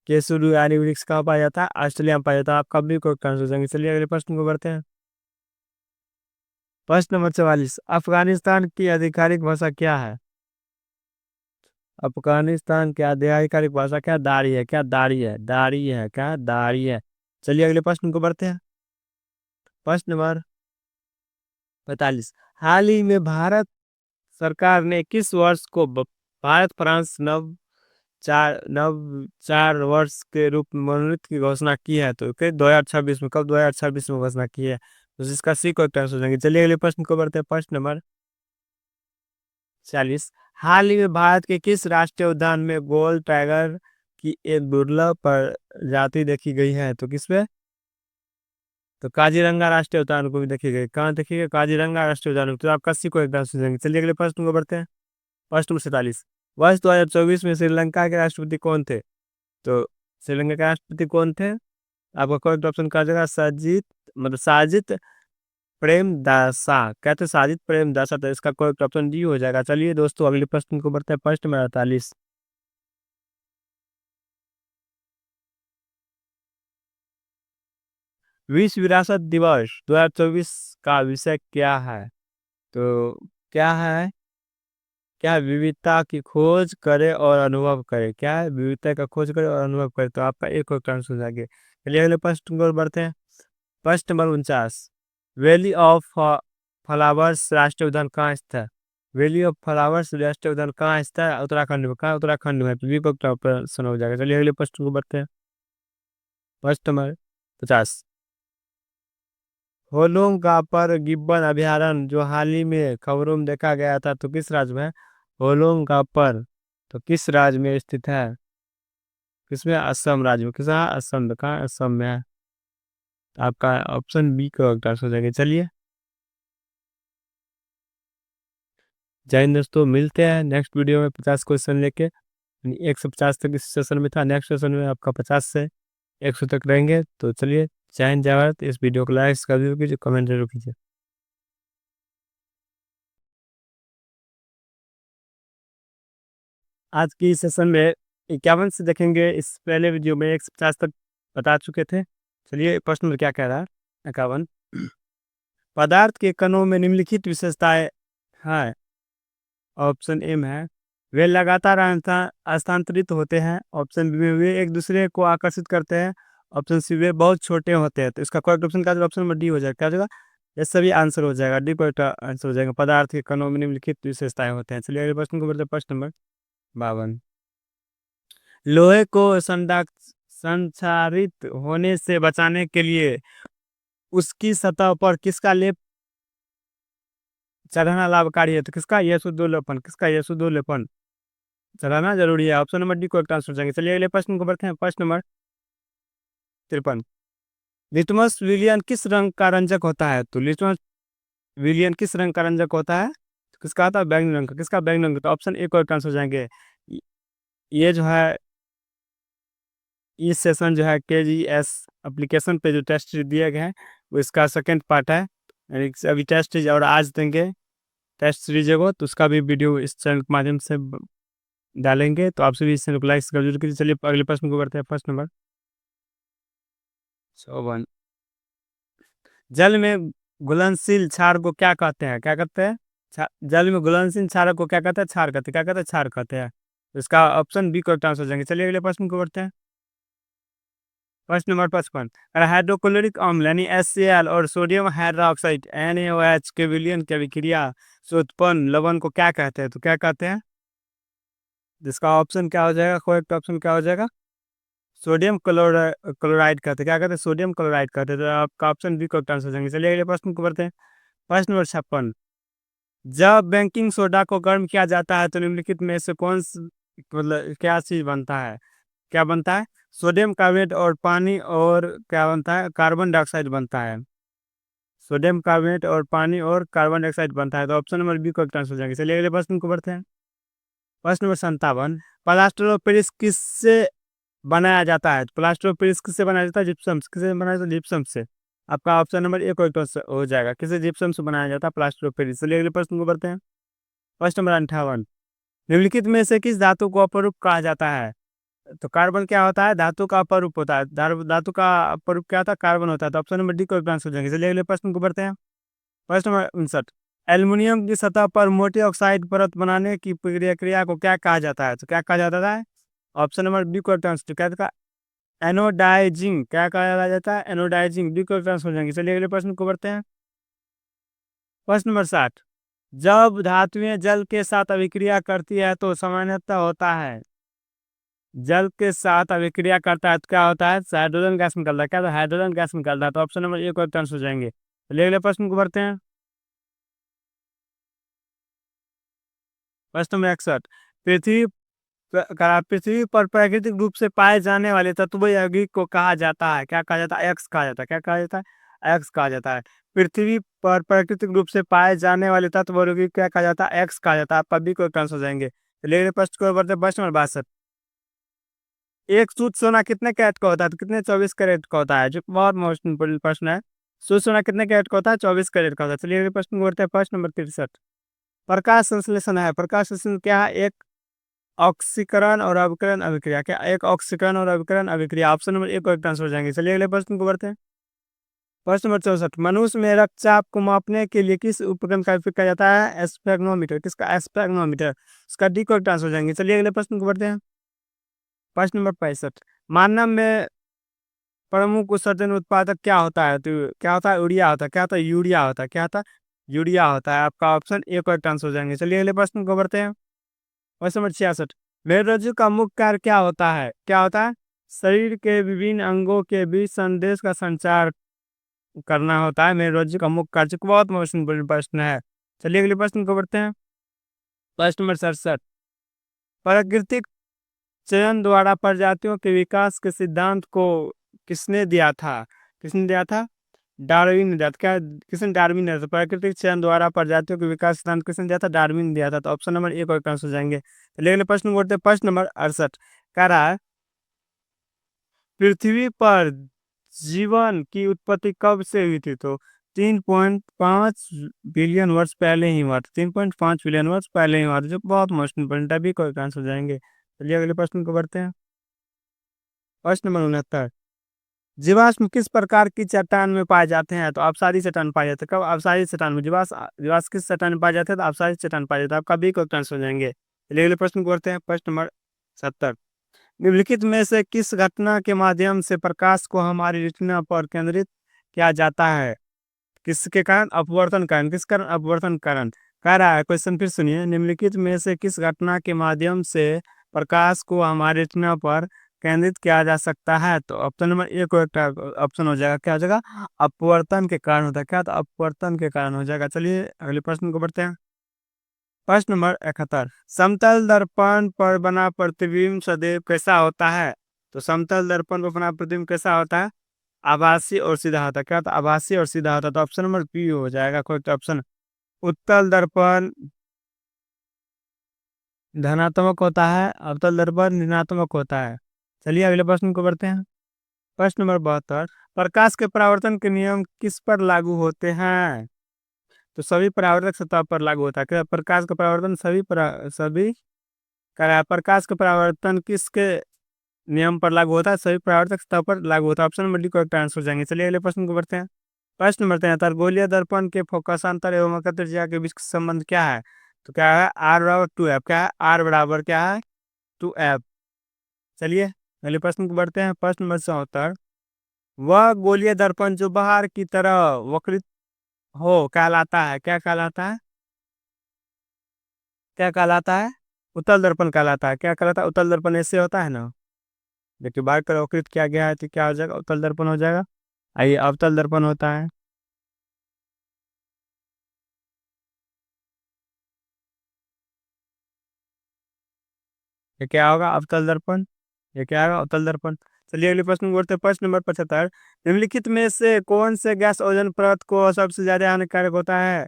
केसु आरी वृक्ष कहाँ पाया जाता है? ऑस्ट्रेलिया में पाया जाता है। आप कभी को आंसर देंगे। चलिए अगले प्रश्न को बढ़ते हैं। प्रश्न नंबर 44। अफगानिस्तान की आधिकारिक भाषा क्या है? अफगानिस्तान की आधिकारिक भाषा क्या? दारी है। क्या? दारी है। दारी है। क्या? दारी है। चलिए अगले प्रश्न को बढ़ते हैं। प्रश्न नंबर 45। हाल ही में भारत सरकार ने किस वर्ष को भारत फ्रांस नव चार वर्ष के रूप में मनोनीत की घोषणा की है? तो 2026 में। कब? 2026 में घोषणा की है। तो इसका सी को आंसर देंगे। चलिए अगले प्रश्न को बढ़ते हैं। प्रश्न नंबर 40। हाल ही में भारत के किस राष्ट्रीय उद्यान में गोल्ड टाइगर की एक दुर्लभ प्रजाति देखी गई है? तो किसमें? तो काजीरंगा राष्ट्रीय उद्यान को भी देखिएगा, कहाँ देखिएगा, काजीरंगा राष्ट्रीय उद्यान, तो आप 80 को एकदम सुनेंगे। चलिए अगले प्रश्न को बढ़ते हैं। प्रश्न नंबर 47, वर्ष 2024 में श्रीलंका के राष्ट्रपति कौन थे? तो श्रीलंका के राष्ट्रपति कौन थे? आपका करेक्ट ऑप्शन का जगह साजिद, मतलब साजिद प्रेमदासा, कहते साजिद प्रेमदासा, तो इसका करेक्ट ऑप्शन डी हो जाएगा। चलिए दोस्तों अगले प्रश्न को बढ़ते हैं। प्रश्न नंबर 48, विश्व विरासत दिवस 2024 का विषय क्या है? तो क्या है? क्या विविधता की खोज करे और अनुभव करे? क्या है? विविधता का खोज करे और अनुभव करे, तो आपका एक और आंसर हो जाएगा। चलिए अगले प्रश्न को बढ़ते हैं। प्रश्न नंबर 49, वैली ऑफ फ्लावर्स राष्ट्रीय उद्यान कहाँ स्थित है? वैली ऑफ फ्लावर्स राष्ट्रीय उद्यान कहाँ स्थित है? उत्तराखंड में। कहाँ? उत्तराखंड में। तो विकल्प ऑप्शन हो जाएगा। चलिए अगले प्रश्न को बढ़ते हैं। प्रश्न नंबर 50, होलोंग का पर गिब्बन अभयारण्य जो हाल ही में खबरों में देखा गया था, तो किस राज्य में है? होलोंग का पर, तो किस राज्य में स्थित है? किसमें? असम राज्य में। किसा? असम में। कहाँ? असम में है। आपका ऑप्शन बी का आंसर हो जाएगा। चलिए जय हिंद दोस्तों, मिलते हैं नेक्स्ट वीडियो में 50 क्वेश्चन लेके। 150 तक इस सेशन में था, नेक्स्ट सेशन में आपका 50 से 100 तक रहेंगे। तो चलिए, जय हिंद जय भारत। इस वीडियो को लाइक जरूर कीजिए, कमेंट जरूर कीजिए। आज की सेशन में 51 से देखेंगे, इस पहले वीडियो में 150 तक बता चुके थे। चलिए प्रश्न में क्या कह रहा है? 51, पदार्थ के कणों में निम्नलिखित विशेषताएं हैं। ऑप्शन एम है, वे लगातार स्थानांतरित होते हैं। ऑप्शन बी में वे एक दूसरे को आकर्षित करते हैं। ऑप्शन सी वे बहुत छोटे होते हैं। तो इसका करेक्ट ऑप्शन का ऑप्शन नंबर डी हो जाएगा। क्या हो जाएगा? ये सभी आंसर हो जाएगा, डी करेक्ट आंसर हो जाएगा। पदार्थ के कणों में निम्नलिखित विशेषताएं होते हैं। चलिए अगले प्रश्न को बढ़ते हैं। प्रश्न नंबर 52, लोहे को संक्षारित होने से बचाने के लिए उसकी सतह पर किसका लेप चढ़ाना लाभकारी है? तो किसका? यशोदोलेपन। किसका? यशोदोलेपन चढ़ाना जरूरी है। ऑप्शन नंबर डी को आंसर हो जाएंगे। चलिए अगले प्रश्न को बढ़ते हैं। प्रश्न नंबर 53, लिटमस विलियन किस रंग का रंजक होता है? तो लिटमस विलियन किस रंग का रंजक होता है? तो किसका आता है? बैंगनी रंग का। किसका? बैंगनी रंग का। तो ऑप्शन ए को आंसर हो जाएंगे। ये जो है, इस सेशन जो है KGS एप्लीकेशन पे जो टेस्ट दिए गए हैं, वो इसका सेकंड पार्ट है। यानी कि अभी टेस्ट और आज देंगे टेस्ट सीरीज को, तो उसका भी वीडियो इस चैनल के माध्यम से डालेंगे। तो आप सभी इस चैनल को लाइक जरूर कीजिए। चलिए अगले प्रश्न को बढ़ते हैं। प्रश्न नंबर 54, जल में घुलनशील क्षार को क्या कहते हैं? क्या कहते हैं? जल में घुलनशील क्षार को क्या कहते हैं? क्षार कहते हैं। क्या कहते हैं? क्षार कहते हैं। तो इसका ऑप्शन बी करेक्ट आंसर हो जाएंगे। चलिए अगले प्रश्न को बढ़ते हैं। प्रश्न नंबर 55, हाइड्रोक्लोरिक अम्ल यानी HCl और सोडियम हाइड्रोक्साइड NaOH के विलयन की अभिक्रिया से उत्पन्न लवण को क्या कहते हैं? तो क्या कहते हैं? जिसका ऑप्शन क्या हो जाएगा? करेक्ट ऑप्शन क्या हो जाएगा? सोडियम क्लोराइड कहते हैं। क्या कहते हैं? सोडियम क्लोराइड कहते हैं। तो आपका ऑप्शन बी करेक्ट आंसर हो जाएंगे। चलिए अगले प्रश्न को बढ़ते हैं। प्रश्न नंबर 56, जब बेकिंग सोडा को गर्म किया जाता है तो निम्नलिखित में से मतलब क्या चीज बनता है? क्या बनता है? सोडियम कार्बोनेट और पानी, और क्या बनता है? कार्बन डाइऑक्साइड बनता है। सोडियम कार्बोनेट और पानी और कार्बन डाइऑक्साइड बनता है। तो ऑप्शन नंबर बी को आंसर हो जाएंगे। चलिए अगले प्रश्न को बढ़ते हैं। प्रश्न नंबर 57, प्लास्टर ऑफ पेरिस किससे बनाया जाता है? प्लास्टर ऑफ पेरिस किससे बनाया जाता है? जिप्सम। किससे बनाया जाता है? जिप्सम से। आपका ऑप्शन नंबर एक हो जाएगा। किसे? जिप्सम से बनाया जाता है प्लास्टर ऑफ पेरिस। चलिए अगले प्रश्न को बढ़ते हैं। प्रश्न नंबर 58, निम्नलिखित में से किस धातु को अपरूप कहा जाता है? तो कार्बन क्या होता है? धातु का अपरूप होता है। धातु का अपरूप क्या होता है? कार्बन होता है। तो ऑप्शन नंबर डी को आंसर हो जाएंगे। चलिए अगले प्रश्न को बढ़ते हैं। प्रश्न नंबर 59, एल्युमिनियम की सतह पर मोटे ऑक्साइड परत बनाने की प्रक्रिया को क्या कहा जाता है? तो क्या कहा जाता है? ऑप्शन नंबर बी को आंसर क्या था? एनोडाइजिंग। क्या कहा जाता है? एनोडाइजिंग। बी को आंसर हो जाएंगे। चलिए अगले प्रश्न को बढ़ते हैं। प्रश्न नंबर 60, जब धातुएं जल के साथ अभिक्रिया करती है तो सामान्यतः होता है, जल के साथ अभिक्रिया करता है तो क्या होता है? हाइड्रोजन गैस निकलता है। क्या? तो हाइड्रोजन गैस निकलता है। तो ऑप्शन नंबर एक और आंसर हो जाएंगे। चलिए अगले प्रश्न को बढ़ते हैं। प्रश्न नंबर 61, पृथ्वी पृथ्वी पर प्राकृतिक रूप से पाए जाने वाले तत्व यौगिक को कहा जाता है? क्या कहा जाता है? एक्स कहा जाता है। क्या कहा जाता है? एक्स कहा जाता है। पृथ्वी पर प्राकृतिक रूप से पाए जाने वाले तत्व को क्या कहा जाता है? एक्स कहा जाता है। आप भी कोई आंसर हो जाएंगे। चलिए अगले प्रश्न को बढ़ते हैं, प्रश्न नंबर 62। एक शुद्ध सोना कितने कैरेट का होता है? तो कितने? 24 कैरेट का होता है, जो बहुत मोस्ट इंपोर्टेंट प्रश्न है। शुद्ध सोना कितने कैरेट का होता है? 24 कैरेट का होता है। चलिए अगले प्रश्न को बढ़ते हैं, प्रश्न नंबर 63। प्रकाश संश्लेषण है, प्रकाश संश्लेषण क्या है? एक ऑक्सीकरण और अभिकरण अभिक्रिया। क्या एक ऑक्सीकरण और अभिकरण अभिक्रिया? ऑप्शन नंबर एक करेक्ट आंसर हो जाएंगे। चलिए अगले प्रश्न को बढ़ते हैं, प्रश्न नंबर 64। मनुष्य में रक्तचाप को मापने के लिए किस उपकरण का उपयोग किया जाता है? एस्फेग्नोमीटर। किसका? एस्फेग्नोमीटर। इसका डी करेक्ट आंसर हो जाएंगे। चलिए अगले प्रश्न को बढ़ते हैं, प्रश्न नंबर 65। मानव में प्रमुख उत्सर्जन उत्पादक क्या होता है? तो क्या होता है? यूरिया होता है। क्या होता है? यूरिया होता है। क्या होता है? यूरिया होता है। आपका ऑप्शन ए करेक्ट आंसर हो जाएंगे। चलिए अगले प्रश्न को बढ़ते हैं, प्रश्न नंबर 66। मेरुरज्जु का मुख्य कार्य क्या होता है? क्या होता है? शरीर के विभिन्न अंगों के बीच संदेश का संचार करना होता है। मेरुरज्जु का मुख्य कार्य। बहुत महत्वपूर्ण प्रश्न है। चलिए अगले प्रश्न को बढ़ते हैं, प्रश्न नंबर 67। प्राकृतिक चयन द्वारा प्रजातियों के विकास के सिद्धांत को किसने दिया था? किसने दिया था? डार्विन ने दिया था। क्या किसने? डार्विन ने दिया था। प्राकृतिक चयन द्वारा प्रजातियों के विकास सिद्धांत किसने दिया था? डार्विन ने दिया था। तो ऑप्शन नंबर एक और आंसर हो जाएंगे। चलिए अगले प्रश्न को बढ़ते हैं, प्रश्न नंबर 68। कह रहा है पृथ्वी पर जीवन की उत्पत्ति कब से हुई थी? तो 3.5 बिलियन वर्ष पहले ही हुआ था। 3.5 बिलियन वर्ष पहले ही हुआ था, जो बहुत मोस्ट इंपोर्टेंट है। भी कोई आंसर हो जाएंगे। चलिए अगले प्रश्न को बढ़ते हैं, प्रश्न नंबर 69। जीवाश्म किस प्रकार की चट्टान में पाए जाते हैं? तो अपसारी चट्टान पाए जाते हैं। कब? अपसारी चट्टान में। जीवाश्म किस चट्टान में पाए जाते हैं? तो अपसारी चट्टान पाए जाते हैं। आपका भी कोई आंसर हो जाएंगे। चलिए अगले प्रश्न को बढ़ते हैं, प्रश्न नंबर 70। निम्नलिखित में से किस घटना के माध्यम से प्रकाश को हमारी रेटिना पर केंद्रित किया जाता है? किसके कारण? अपवर्तन कारण। किस कारण? अपवर्तन कारण। कह रहा है, क्वेश्चन फिर सुनिए, निम्नलिखित में से किस घटना के माध्यम से प्रकाश को हमारे रेटिना पर केंद्रित किया जा सकता है? तो ऑप्शन नंबर एक ऑप्शन हो जाएगा। क्या हो जाएगा? अपवर्तन के कारण होता है। क्या? तो अपवर्तन के कारण हो जाएगा। चलिए अगले प्रश्न को बढ़ते हैं, प्रश्न नंबर 71। समतल दर्पण पर बना प्रतिबिंब सदैव कैसा होता है? तो समतल दर्पण पर बना प्रतिबिंब कैसा होता है? आभासी और सीधा होता है। क्या? तो आभासी और सीधा होता है। तो ऑप्शन नंबर बी हो जाएगा करेक्ट ऑप्शन। उत्तल दर्पण धनात्मक होता है, अवतल दर्पण ऋणात्मक होता है। चलिए अगले प्रश्न को बढ़ते हैं, प्रश्न नंबर 72। प्रकाश के परावर्तन के नियम किस पर लागू होते हैं? तो सभी परावर्तक सतह पर लागू होता है। क्या? प्रकाश का परावर्तन सभी प्रकाश का परावर्तन किसके नियम पर लागू होता है? सभी परावर्तक सतह पर लागू होता है। Option number D correct answer हो जाएंगे। चलिए अगले प्रश्न को बढ़ते हैं, प्रश्न नंबर 73। गोलीय दर्पण के फोकसांतर एवं मकर त्रिज्या के बीच का संबंध क्या है? तो क्या है? आर बराबर 2f। क्या है? आर बराबर क्या है? 2f। चलिए अगले प्रश्न को बढ़ते हैं, प्रश्न नंबर 74। वह गोलीय दर्पण जो बाहर की तरह वक्रित हो कहलाता है। क्या कहलाता है? क्या कहलाता है? उत्तल दर्पण कहलाता है। क्या कहलाता है? उत्तल दर्पण ऐसे होता है ना, देखिए बाहर कर वक्रित किया गया है तो क्या हो जाएगा? उत्तल दर्पण हो जाएगा। आइए अवतल दर्पण होता है। ये क्या होगा? अवतल दर्पण। ये क्या होगा? अवतल दर्पण। चलिए अगले प्रश्न को बढ़ते हैं, प्रश्न नंबर 75। निम्नलिखित में से कौन से गैस ओजोन परत को सबसे ज्यादा हानिकारक होता है?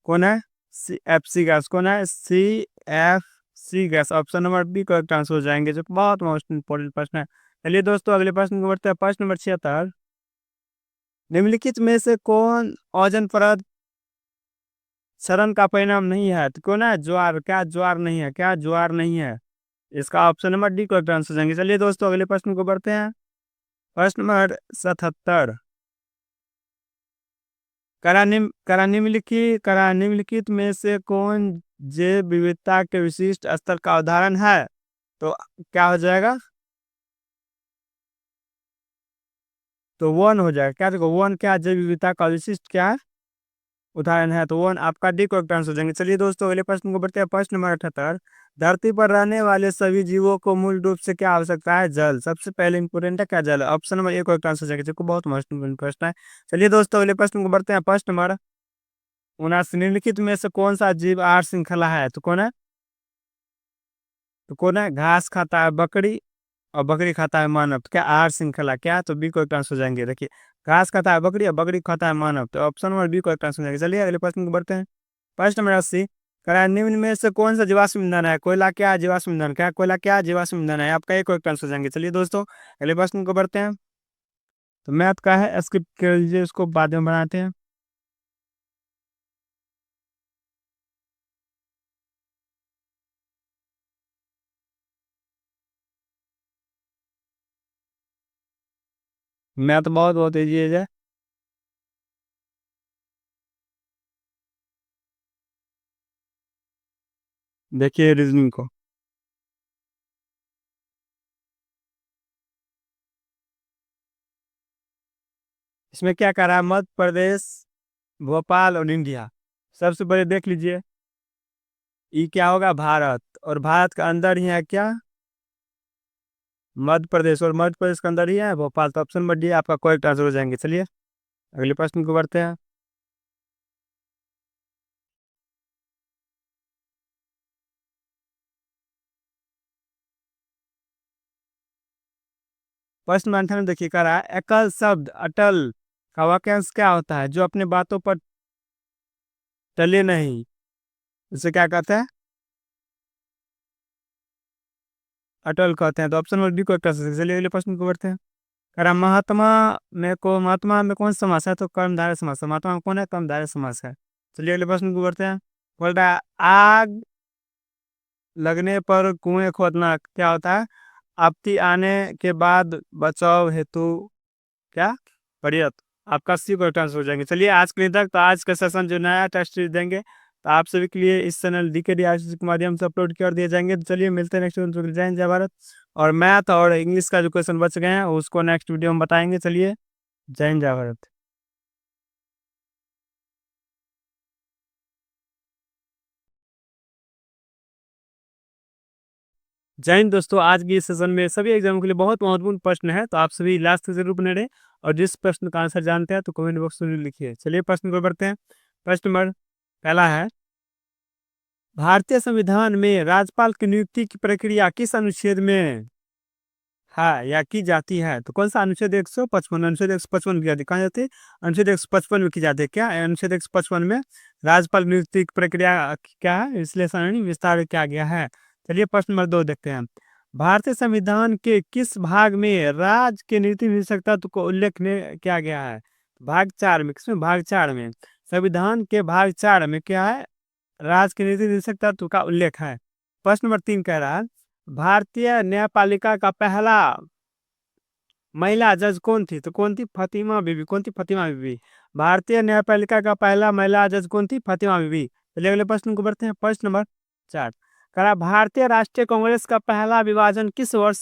कौन है? C F C gas. कौन है? C F C gas. Option number B correct answer हो जाएंगे, जो बहुत मोस्ट इंपोर्टेंट प्रश्न है। चलिए दोस्तों अगले प्रश्न को बढ़ते हैं, प्रश्न नंबर 76। निम्नलिखित में से कौन ओजोन परत क्षरण का परिणाम नहीं है? तो कौन है? ज्वार। क्या? ज्वार नहीं है। क्या? ज्वार नहीं है। इसका option number D correct answer हो जाएंगे। चलिए दोस्तों अगले प्रश्न को बढ़ते हैं, प्रश्न नंबर 77। करा निम्नलिखित में से कौन जैव विविधता के विशिष्ट स्तर का उदाहरण है? तो क्या हो जाएगा? तो वन हो जाएगा। क्या देखो वन क्या जैव विविधता का विशिष्ट क्या है? उदाहरण है। तो वन आपका डी करेक्ट आंसर हो जाएंगे। चलिए दोस्तों अगले प्रश्न को बढ़ते हैं, प्रश्न नंबर 78। धरती पर रहने वाले सभी जीवों को मूल रूप से क्या आवश्यकता है? जल। सबसे पहले इंपोर्टेंट है क्या? जल। ऑप्शन नंबर एक करेक्ट आंसर हो जाएगा, जो बहुत महत्वपूर्ण प्रश्न है। चलिए दोस्तों अगले प्रश्न को बढ़ते हैं, प्रश्न नंबर 79। निम्नलिखित में से कौन सा जीव आहार श्रृंखला है? तो कौन है? घास खाता है बकरी, और बकरी खाता है मानव, तो क्या आहार श्रृंखला क्या है? तो बी को एक आंसर हो जाएंगे। देखिए, घास खाता है बकरी और बकरी खाता है मानव, तो ऑप्शन नंबर बी को एक आंसर हो जाएंगे। चलिए अगले प्रश्न को बढ़ते हैं। प्रश्न नंबर 80, कह निम्न में से कौन सा जीवाश्म ईंधन है? कोयला क्या है? जीवाश्म ईंधन क्या है? कोयला क्या है? जीवाश्म ईंधन है। आपका एक को एक आंसर हो जाएंगे। चलिए दोस्तों अगले प्रश्न को बढ़ते हैं। तो मैथ का है, स्किप कर लीजिए, उसको बाद में बनाते हैं। मैथ बहुत बहुत ईजी है। देखिए रीजनिंग को, इसमें क्या कह रहा है? मध्य प्रदेश, भोपाल और इंडिया। सबसे पहले देख लीजिए, ये क्या होगा? भारत, और भारत के अंदर ही है क्या? मध्य प्रदेश, और मध्य प्रदेश के अंदर ही है भोपाल। तो ऑप्शन नंबर डी आपका करेक्ट आंसर हो जाएंगे। चलिए अगले प्रश्न को बढ़ते हैं। प्रश्न मंथन में देखिए कह रहा है, एकल शब्द अटल का वाक्यांश क्या होता है? जो अपने बातों पर टले नहीं, इसे क्या कहते हैं? अटल कहते हैं। तो ऑप्शन नंबर बी को कर सकते। चलिए अगले प्रश्न को बढ़ते हैं। कह रहा महात्मा महात्मा में कौन सा समास है? तो कर्मधारय समास है। महात्मा में कौन है? कर्मधारय समास है। चलिए अगले प्रश्न को बढ़ते हैं। बोल रहा है, आग लगने पर कुएं खोदना क्या होता है? आपत्ति आने के बाद बचाव हेतु क्या? पर्याप्त। आपका सी को आंसर हो जाएंगे। चलिए आज के लिए तक, तो आज का सेशन जो नया टेस्ट सीरीज देंगे तो आप सभी के लिए इस चैनल DKD के माध्यम से अपलोड कर दिए जाएंगे। तो चलिए मिलते हैं नेक्स्ट वीडियो में। जय हिंद, जय भारत। और मैथ और इंग्लिश का जो क्वेश्चन बच गए हैं उसको नेक्स्ट वीडियो में बताएंगे। चलिए जय हिंद, जय भारत। जय हिंद दोस्तों, आज की इस सेशन में सभी एग्जामों के लिए बहुत महत्वपूर्ण प्रश्न है, तो आप सभी लास्ट तक जरूर बने रहे। और जिस प्रश्न का आंसर जानते हैं तो कमेंट बॉक्स में लिखिए। चलिए प्रश्न को बढ़ते हैं। प्रश्न नंबर पहला है, भारतीय संविधान में राज्यपाल की नियुक्ति की प्रक्रिया किस अनुच्छेद में है या की जाती है? तो कौन सा अनुच्छेद? 155। अनुच्छेद 155 की जाती है। कहाँ जाती है? अनुच्छेद 155 में की जाती है। क्या अनुच्छेद 155 में राज्यपाल नियुक्ति की प्रक्रिया क्या है? विश्लेषण विस्तार किया गया है। चलिए प्रश्न नंबर 2 देखते हैं। भारतीय संविधान के किस भाग में राज्य के नीति विशेषता को उल्लेख किया गया है? भाग 4 में। किसमें? भाग 4 में। संविधान के भाग 4 में क्या है? राज्य के नीति निदेशक तत्व का उल्लेख है। प्रश्न नंबर 3 कह रहा है, भारतीय न्यायपालिका का पहला महिला जज कौन थी? तो कौन थी? फातिमा बीबी। कौन थी? फातिमा बीबी। भारतीय न्यायपालिका का पहला महिला जज कौन थी? फातिमा बीबी। चलिए अगले प्रश्न को बढ़ते हैं। प्रश्न नंबर 4 कह रहा, भारतीय राष्ट्रीय कांग्रेस का पहला विभाजन किस वर्ष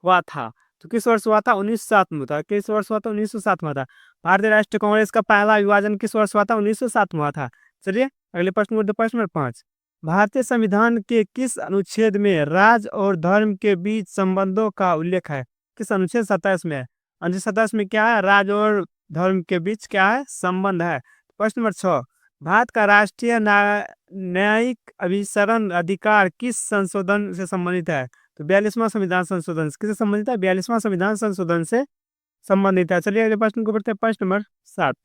हुआ था? तो किस वर्ष हुआ था? 1907 में था। किस वर्ष हुआ था? 1907 में था। भारतीय राष्ट्रीय कांग्रेस का पहला विभाजन किस वर्ष हुआ था? 1907 में हुआ था। चलिए अगले प्रश्न को, प्रश्न नंबर 5, भारतीय संविधान के किस अनुच्छेद में राज्य और धर्म के बीच संबंधों का उल्लेख है? किस अनुच्छेद? 27 में है। अनुच्छेद 27 में क्या है? राज्य और धर्म के बीच क्या है? संबंध है। प्रश्न नंबर 6, भारत का राष्ट्रीय न्यायिक अभिसरण अधिकार किस संशोधन से संबंधित है? तो 42वां संविधान संशोधन किससे संबंधित है? 42वां संविधान संशोधन से संबंधित है। चलिए अगले प्रश्न को बढ़ते हैं। प्रश्न नंबर 7,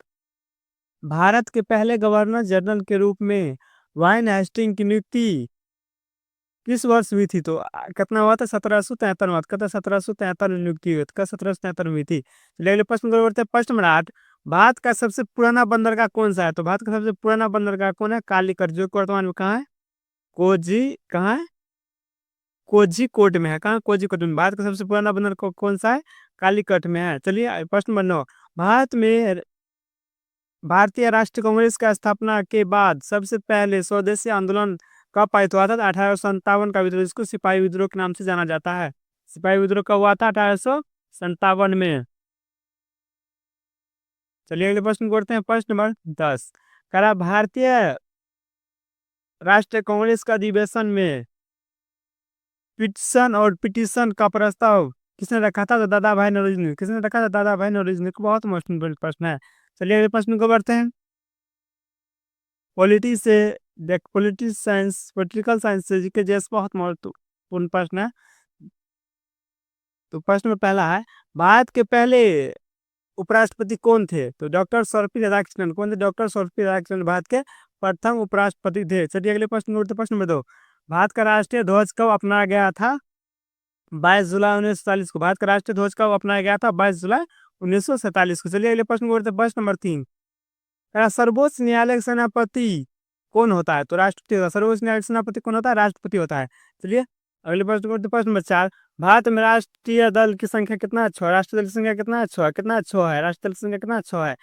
भारत के पहले गवर्नर जनरल के रूप में वाइन हेस्टिंग की नियुक्ति किस वर्ष हुई थी? तो कितना हुआ था? 1773 में। कहता 1773 में नियुक्ति हुई थी। 1773 में हुई थी। चलिए अगले प्रश्न को बढ़ते हैं। प्रश्न नंबर 8, भारत का सबसे पुराना बंदरगाह कौन सा है? तो भारत का सबसे पुराना बंदरगाह कौन है? कालीकट, जो कि वर्तमान में कहाँ है? कोजी, कहाँ है? कोझिकोड में है। कहाँ? कोझिकोड में। भारत का सबसे पुराना बंदरगाह कौन सा है? कालीकट में है। चलिए प्रश्न नंबर 9, भारत में भारतीय राष्ट्रीय कांग्रेस का स्थापना के बाद सबसे पहले स्वदेशी आंदोलन कब पारित हुआ था? 1857 का विद्रोह, इसको सिपाही विद्रोह के नाम से जाना जाता है। सिपाही विद्रोह कब हुआ था? 1857 में। चलिए अगले प्रश्न को करते हैं। प्रश्न नंबर 10 करा, भारतीय राष्ट्रीय कांग्रेस का अधिवेशन में पिटिशन का प्रस्ताव किसने रखा था? तो दादा भाई नौरोजी ने। किसने रखा था? दादा भाई नौरोजी ने। बहुत महत्वपूर्ण प्रश्न है। चलिए अगले प्रश्न को बढ़ते हैं। पॉलिटी से देख, पॉलिटिक्स साइंस, पॉलिटिकल साइंस से जीके जैसे बहुत महत्वपूर्ण प्रश्न है। तो प्रश्न में पहला है, भारत के पहले उपराष्ट्रपति कौन थे? तो डॉक्टर सर्वपल्ली राधाकृष्णन। कौन थे? डॉक्टर सर्वपल्ली राधाकृष्णन भारत के प्रथम उपराष्ट्रपति थे। चलिए अगले प्रश्न में उठते प्रश्न नंबर 2। भारत का राष्ट्रीय ध्वज कब अपनाया गया था? 22 जुलाई 1947 को। भारत का राष्ट्रीय ध्वज कब अपनाया गया था? 22 जुलाई 1947 को। चलिए अगले प्रश्न को उठते प्रश्न नंबर 3। सर्वोच्च न्यायालय का सेनापति कौन होता है? तो राष्ट्रपति होता है। सर्वोच्च न्यायालय का सेनापति कौन होता है? राष्ट्रपति होता है। चलिए अगले प्रश्न को उठते प्रश्न नंबर 4। भारत में राष्ट्रीय दल की संख्या कितना? 6। राष्ट्रीय दल की संख्या कितना? 6। कितना? 6 है। राष्ट्रीय दल की संख्या कितना? 6 है।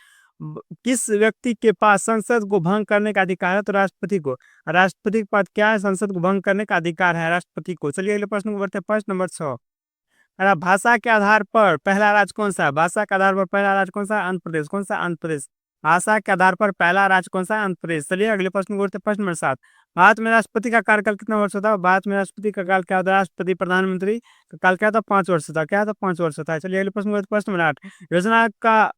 किस व्यक्ति के पास संसद को भंग करने का अधिकार है? तो राष्ट्रपति को। राष्ट्रपति के पास क्या है? संसद को भंग करने का अधिकार है राष्ट्रपति को। चलिए अगले प्रश्न को बढ़ते हैं प्रश्न नंबर 6। भाषा के आधार पर पहला राज्य कौन सा है? भाषा के आधार पर पहला राज्य कौन सा है? आंध्र प्रदेश। कौन सा? आंध्र प्रदेश। भाषा के आधार पर पहला राज्य कौन सा है? आंध्र प्रदेश। चलिए अगले प्रश्न को उठते हैं प्रश्न नंबर 7। भारत में राष्ट्रपति का कार्यकाल कितना वर्ष होता है? भारत में राष्ट्रपति का काल क्या होता है? राष्ट्रपति प्रधानमंत्री का काल क्या था? 5 वर्ष होता है। क्या था? 5 वर्ष होता है। चलिए अगले प्रश्न को उठते हैं प्रश्न नंबर 8। योजना का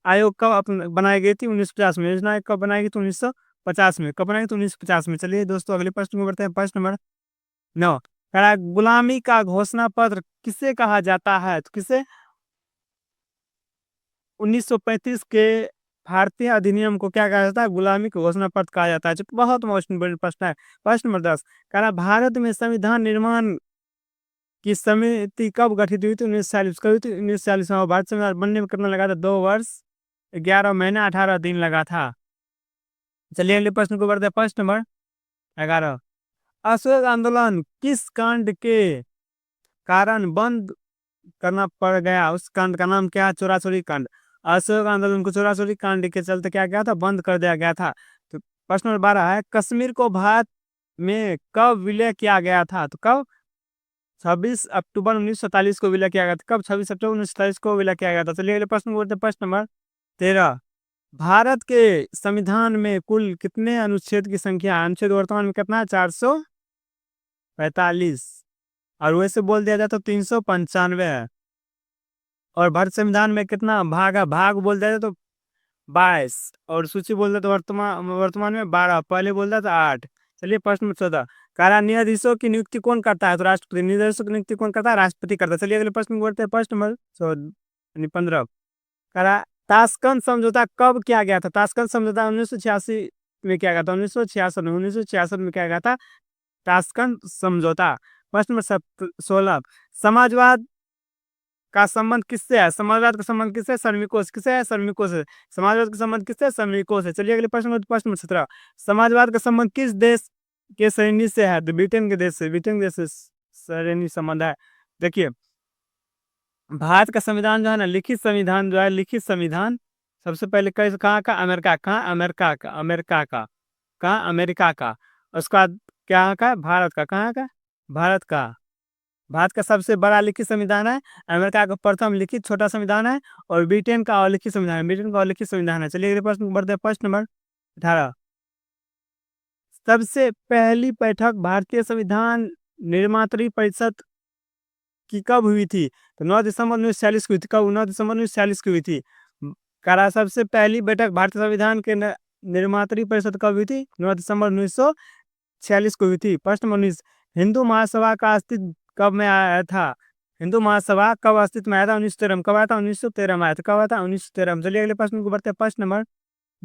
आयोग कब बनाई गई थी? 1950 में। योजना कब बनाई गई थी? 1950 में। कब बनाई गई थी? 1950 में। चलिए दोस्तों अगले प्रश्न को बढ़ते हैं प्रश्न नंबर 9। गुलामी का घोषणा पत्र किसे कहा जाता है? तो किसे? 1935 के भारतीय अधिनियम को क्या कहा जाता है? गुलामी का घोषणा पत्र कहा जाता है। जो बहुत मोस्ट इंपोर्टेंट प्रश्न है। प्रश्न नंबर 10। भारत में संविधान निर्माण की समिति कब गठित हुई थी? 1940। कब हुई थी? 1940 में। भारत संविधान बनने में कितना लगा था? 2 वर्ष 11 महीने 18 दिन लगा था। चलिए अगले प्रश्न को बढ़ते हैं प्रश्न नंबर 11। अशोक आंदोलन किस कांड के कारण बंद करना पड़ गया? उस कांड का नाम क्या है? चोरा-चोरी कांड। अशोक आंदोलन को चोरा-चोरी कांड के चलते क्या गया था? बंद कर दिया गया था। तो प्रश्न नंबर 12 है, कश्मीर को भारत में कब विलय किया गया था? तो कब? 26 अक्टूबर 1947 को विलय किया गया था। कब? 26 अक्टूबर 1947 को विलय किया गया था। चलिए अगले प्रश्न को बोलते हैं प्रश्न नंबर 13। भारत के संविधान में कुल कितने अनुच्छेद की संख्या है? अनुच्छेद वर्तमान में कितना है? 445। और वैसे बोल दिया जाए तो 395 है। और भारत संविधान में कितना भाग है? भाग बोल दिया जाए तो 22। और सूची बोल दिया तो वर्तमान वर्तमान में 12। पहले बोल दिया था 8। चलिए प्रश्न नंबर 14। कारा न्यायाधीशों की नियुक्ति कौन करता है? तो राष्ट्रपति। न्यायाधीशों की नियुक्ति कौन करता है? राष्ट्रपति करता है। चलिए अगले प्रश्न को बढ़ते हैं प्रश्न नंबर 15। करा ताशकंद समझौता कब किया गया था? ताशकंद समझौता 1986 में किया गया था। 1966 में किया गया था ताशकंद समझौता। प्रश्न नंबर 16। समाजवाद का संबंध किससे है? समाजवाद का संबंध किससे? श्रमिकों से। किससे है? श्रमिकों से। समाजवाद का संबंध किससे? श्रमिकों से। चलिए अगले प्रश्न प्रश्न नंबर 17। समाजवाद का संबंध किस देश के सैनिक से है? तो ब्रिटेन के देश से। ब्रिटेन के देश से सैनिक संबंध है। देखिए भारत का संविधान जो है ना, लिखित संविधान जो है, लिखित संविधान सबसे पहले कहाँ का? अमेरिका। कहाँ? अमेरिका का। अमेरिका का। कहाँ? अमेरिका का। उसका बाद क्या का? भारत का। कहाँ का? भारत का। भारत का सबसे बड़ा लिखित संविधान है। अमेरिका का प्रथम लिखित छोटा संविधान है। और ब्रिटेन का अलिखित संविधान है। ब्रिटेन का अलिखित संविधान है। चलिए अगले प्रश्न बढ़ते हैं प्रश्न नंबर 18। सबसे पहली बैठक भारतीय संविधान निर्मात्री परिषद की कब हुई थी? तो 9 दिसंबर 1946 को हुई थी। कब? 9 दिसंबर 1946 को हुई थी। करा सबसे पहली बैठक भारतीय संविधान के निर्मात्री परिषद कब हुई थी? 9 दिसंबर 1946 को हुई थी। प्रश्न नंबर 19। हिंदू महासभा का अस्तित्व कब में आया था? हिंदू महासभा कब अस्तित्व में आया था? 1913 में। कब आया था? 1913 में आया था। कब आया था? 1913 में। चलिए अगले प्रश्न को बढ़ते हैं प्रश्न नंबर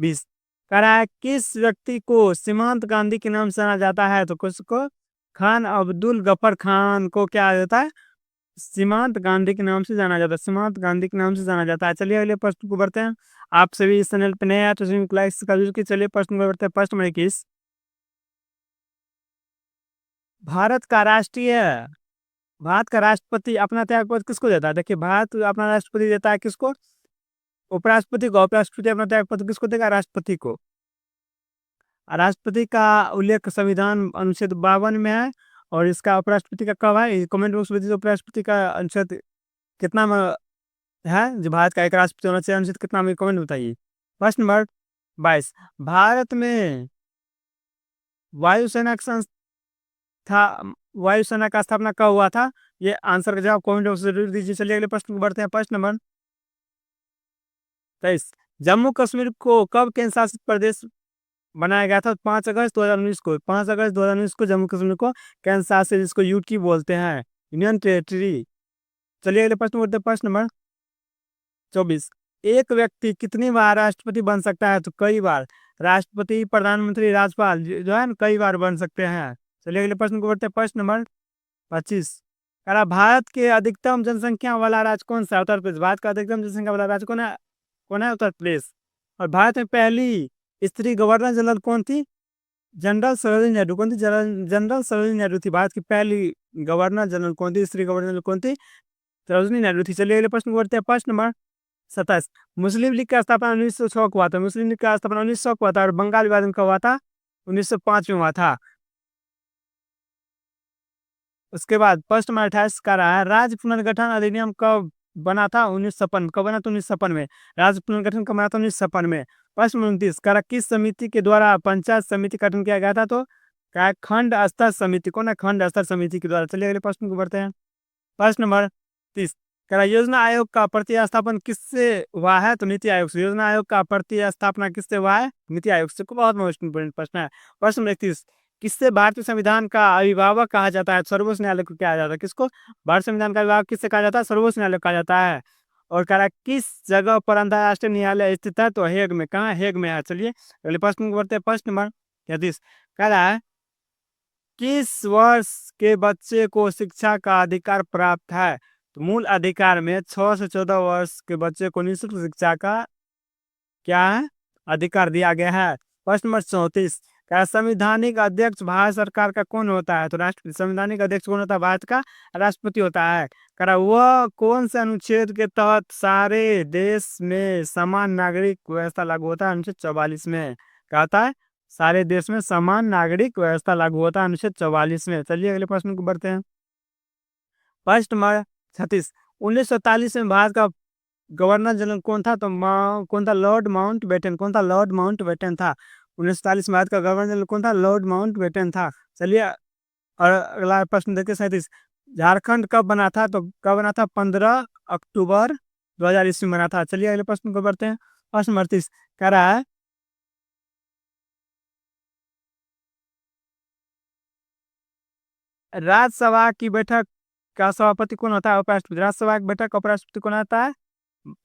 20। कह रहा है किस व्यक्ति को सीमांत गांधी के नाम से जाना जाता है? तो किसको? खान अब्दुल गफर खान को क्या जाता है? सीमांत गांधी के नाम से जाना जाता है। सीमांत गांधी के नाम से जाना जाता है। चलिए अगले प्रश्न को बढ़ते हैं। आप सभी इस चैनल पे नए हैं तो लाइक कर दीजिए। चलिए प्रश्न को बढ़ते हैं प्रश्न नंबर 21। भारत का राष्ट्रीय भारत का राष्ट्रपति अपना त्यागपत्र किसको देता है? देखिए भारत अपना राष्ट्रपति देता है किसको? उपराष्ट्रपति को। उपराष्ट्रपति अपना त्यागपत्र किसको देगा? राष्ट्रपति को। राष्ट्रपति का उल्लेख संविधान अनुच्छेद 52 में है। और इसका उपराष्ट्रपति का कब है? कमेंट बॉक्स में दीजिए। उपराष्ट्रपति का अनुच्छेद कितना में है? जो भारत का एक राष्ट्रपति होना चाहिए, अनुच्छेद कितना में? कमेंट बताइए। प्रश्न नंबर 22। भारत में वायुसेना का वायुसेना का स्थापना कब हुआ था? ये आंसर का जवाब कमेंट बॉक्स में जरूर दीजिए। चलिए अगले प्रश्न को बढ़ते हैं। प्रश्न नंबर 23। जम्मू कश्मीर को कब केंद्र शासित प्रदेश बनाया गया था? 5 अगस्त 2019 को। 5 अगस्त 2019 को जम्मू कश्मीर को केंद्र शासित, जिसको यूटी बोलते हैं, यूनियन टेरिटरी चलिए अगले प्रश्न बोलते हैं, प्रश्न नंबर 24। एक व्यक्ति कितनी बार राष्ट्रपति बन सकता है? तो कई बार। राष्ट्रपति, प्रधानमंत्री, राज्यपाल जो है ना, कई बार बन सकते हैं। चलिए अगले प्रश्न को बढ़ते हैं, प्रश्न नंबर 25। कह रहा, भारत के अधिकतम जनसंख्या वाला राज्य कौन सा है? उत्तर प्रदेश। भारत का अधिकतम जनसंख्या वाला राज्य कौन है? कौन है? उत्तर प्रदेश। और भारत में पहली स्त्री गवर्नर जनरल कौन थी? जनरल सरोजिनी नायडू। कौन थी? जनरल सरोजिनी नायडू थी। भारत की पहली गवर्नर जनरल कौन थी? स्त्री गवर्नर जनरल कौन थी? सरोजिनी नायडू थी। चलिए अगले प्रश्न को बढ़ते हैं, प्रश्न नंबर 27। मुस्लिम लीग का स्थापना 1906 को हुआ था। मुस्लिम लीग का स्थापना 1900 को हुआ था। और बंगाल विभाजन कब हुआ था? 1905 में हुआ था। उसके बाद प्रश्न नंबर 28 का रहा है, राज्य पुनर्गठन अधिनियम कब बना था? 1956। कब बना था? 1956 में। राज्य पुनर्गठन कब बना था? 1956 में। प्रश्न नंबर 29 का रहा, किस समिति के द्वारा पंचायत समिति का गठन किया गया था? तो क्या है? खंड स्तर समिति। कौन है? खंड स्तर समिति के द्वारा। चलिए अगले प्रश्न को बढ़ते हैं, प्रश्न नंबर 30। कह रहा, योजना आयोग का प्रतिस्थापन किससे हुआ है? तो नीति आयोग से। योजना आयोग का प्रतिस्थापना किससे हुआ है? नीति आयोग से। बहुत मोस्ट इंपोर्टेंट प्रश्न है। प्रश्न नंबर 31। किससे भारतीय संविधान का अभिभावक कहा जाता है? सर्वोच्च न्यायालय को कहा जाता है। किसको? भारतीय संविधान का अभिभावक किससे कहा जाता है? सर्वोच्च न्यायालय को कहा जाता है। और कह रहा है, किस जगह पर अंतर्राष्ट्रीय न्यायालय स्थित है? तो हेग में। कहाँ? हेग में है। चलिए अगले प्रश्न को बढ़ते हैं, प्रश्न नंबर 33। कह रहा है, किस वर्ष के बच्चे को शिक्षा का अधिकार प्राप्त है? तो मूल अधिकार में 6 से 14 वर्ष के बच्चे को निःशुल्क शिक्षा का क्या है? अधिकार दिया गया है। प्रश्न नंबर 34। क्या संवैधानिक अध्यक्ष भारत सरकार का कौन होता है? तो राष्ट्रपति। संवैधानिक अध्यक्ष कौन होता है? भारत का राष्ट्रपति होता है। कह रहा, वह कौन से अनुच्छेद के तहत सारे देश में समान नागरिक व्यवस्था लागू होता है? अनुच्छेद 44 में। कहता है, सारे देश में समान नागरिक व्यवस्था लागू होता है अनुच्छेद 44 में। चलिए अगले प्रश्न को बढ़ते हैं, प्रश्न नंबर 36। 1947 में भारत का गवर्नर जनरल कौन था? तो कौन था? Lord Mountbatten. कौन था? लॉर्ड माउंट बेटन था। 1947 में भारत का गवर्नर जनरल कौन था? लॉर्ड माउंट बेटन था। चलिए और अगला प्रश्न देखिए, 37। झारखंड कब बना था? तो कब बना था? 15 अक्टूबर 2000 ईस्वी में बना था। चलिए अगले प्रश्न को बढ़ते हैं, प्रश्न नंबर 38। कह रहा है, राज्यसभा की बैठक का सभापति कौन होता है? उपराष्ट्रपति। राज्यसभा की बैठक का उपराष्ट्रपति कौन होता है?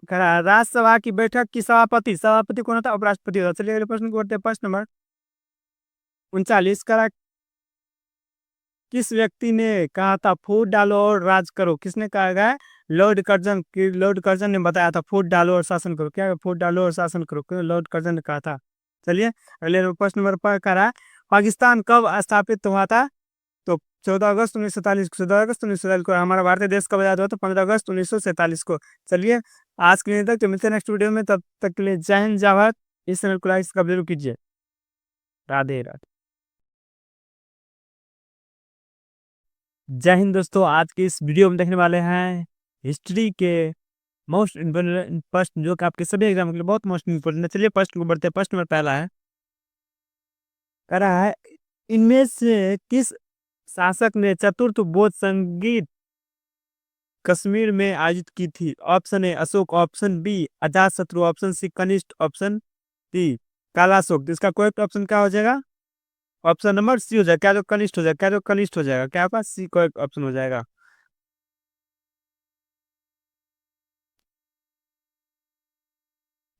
कह रहा है, राज्यसभा की बैठक की सभापति सभापति कौन होता है? उपराष्ट्रपति होता है। चलिए अगले प्रश्न को बढ़ते हैं, प्रश्न नंबर 39। कह रहा है, किस व्यक्ति ने कहा था फूट डालो और राज करो? किसने कहा है? Lord Curzon. लॉर्ड कर्जन ने बताया था फूट डालो और शासन करो। क्या? फूट डालो और शासन करो, क्यों? लॉर्ड कर्जन ने कहा था। चलिए अगले प्रश्न नंबर पर कह रहा है, पाकिस्तान कब स्थापित हुआ था? तो 14 अगस्त 1947 को। 14 अगस्त 1947 को। हमारा भारतीय देश कब आजाद हुआ? तो 15 अगस्त 1947 को। चलिए आज के लिए तक, तो मिलते हैं नेक्स्ट वीडियो में। तब तक के लिए जय हिंद, जय भारत। इस चैनल को लाइक जरूर कीजिए। राधे राधे। जय हिंद दोस्तों। आज की इस वीडियो में देखने वाले हैं हिस्ट्री के मोस्ट इम्पोर्टेंट प्रश्न, जो कि आपके सभी एग्जाम के लिए बहुत मोस्ट इम्पोर्टेंट है। चलिए प्रश्न को बढ़ते हैं, प्रश्न नंबर पहला है, कह रहा है, इनमें से किस शासक ने चतुर्थ बौद्ध संगीत कश्मीर में आयोजित की थी? Option A Ashoka, option B Ajatashatru, option C Kanishka, option D Kalashoka. तो इसका करेक्ट ऑप्शन क्या हो जाएगा? ऑप्शन नंबर सी हो जाएगा। क्या? जो कनिष्ठ हो जाएगा। क्या? जो कनिष्ठ हो जाएगा। क्या होगा? सी करेक्ट ऑप्शन हो जाएगा।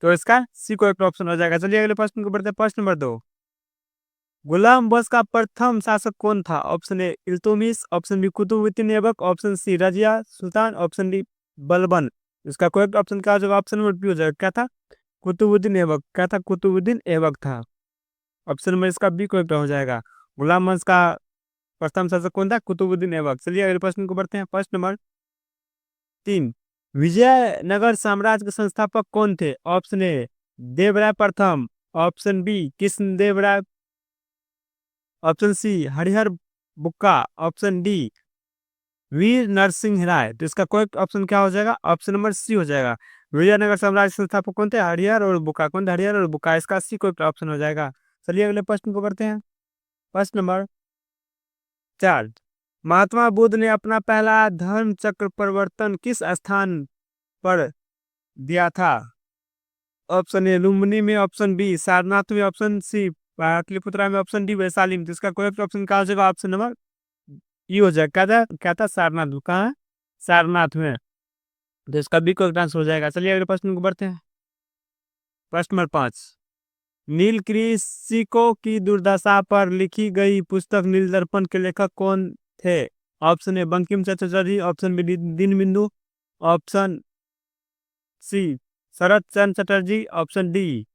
तो इसका सी करेक्ट ऑप्शन हो जाएगा। चलिए अगले प्रश्न को बढ़ते हैं, प्रश्न नंबर 2। गुलाम बख्श का प्रथम शासक कौन था? Option A Iltutmish, option B Qutubuddin Aibak, option C Razia Sultan, option D Balban. इसका करेक्ट ऑप्शन क्या हो जाएगा? ऑप्शन नंबर बी हो जाएगा। क्या था? कुतुबुद्दीन ऐबक। क्या था? कुतुबुद्दीन ऐबक था। ऑप्शन नंबर इसका बी करेक्ट हो जाएगा। गुलाम वंश का प्रथम शासक कौन था? कुतुबुद्दीन ऐबक। चलिए अगले प्रश्न को बढ़ते हैं, प्रश्न नंबर 3। विजयनगर साम्राज्य के संस्थापक कौन थे? ऑप्शन ए देवराय प्रथम, option B Krishnadevaraya, option C Harihara Bukka, option D Vira Narasimha Raya. तो इसका करेक्ट ऑप्शन क्या हो जाएगा? ऑप्शन नंबर सी हो जाएगा। विजयनगर साम्राज्य संस्थापक कौन थे? हरिहर और बुक्का। कौन थे? हरिहर और बुक्का। इसका सी करेक्ट ऑप्शन हो जाएगा। चलिए अगले प्रश्न को करते हैं, प्रश्न नंबर 4। महात्मा बुद्ध ने अपना पहला धर्म चक्र परिवर्तन किस स्थान पर दिया था? ऑप्शन ए लुम्बिनी में, ऑप्शन बी सारनाथ में, ऑप्शन सी पाटलिपुत्रा में, ऑप्शन डी वैशाली में। तो इसका करेक्ट ऑप्शन क्या हो जाएगा? ऑप्शन नंबर ई हो जाएगा। क्या था? क्या था? सारनाथ। कहाँ है? सारनाथ में। तो इसका बी को आंसर हो जाएगा। चलिए अगले प्रश्न को बढ़ते हैं। प्रश्न नंबर 5। नील कृषिकों की दुर्दशा पर लिखी गई पुस्तक नील दर्पण के लेखक कौन थे? Option A Bankim Chandra Chatterjee, option B Dinabandhu, option C Sarat Chandra Chatterjee, option D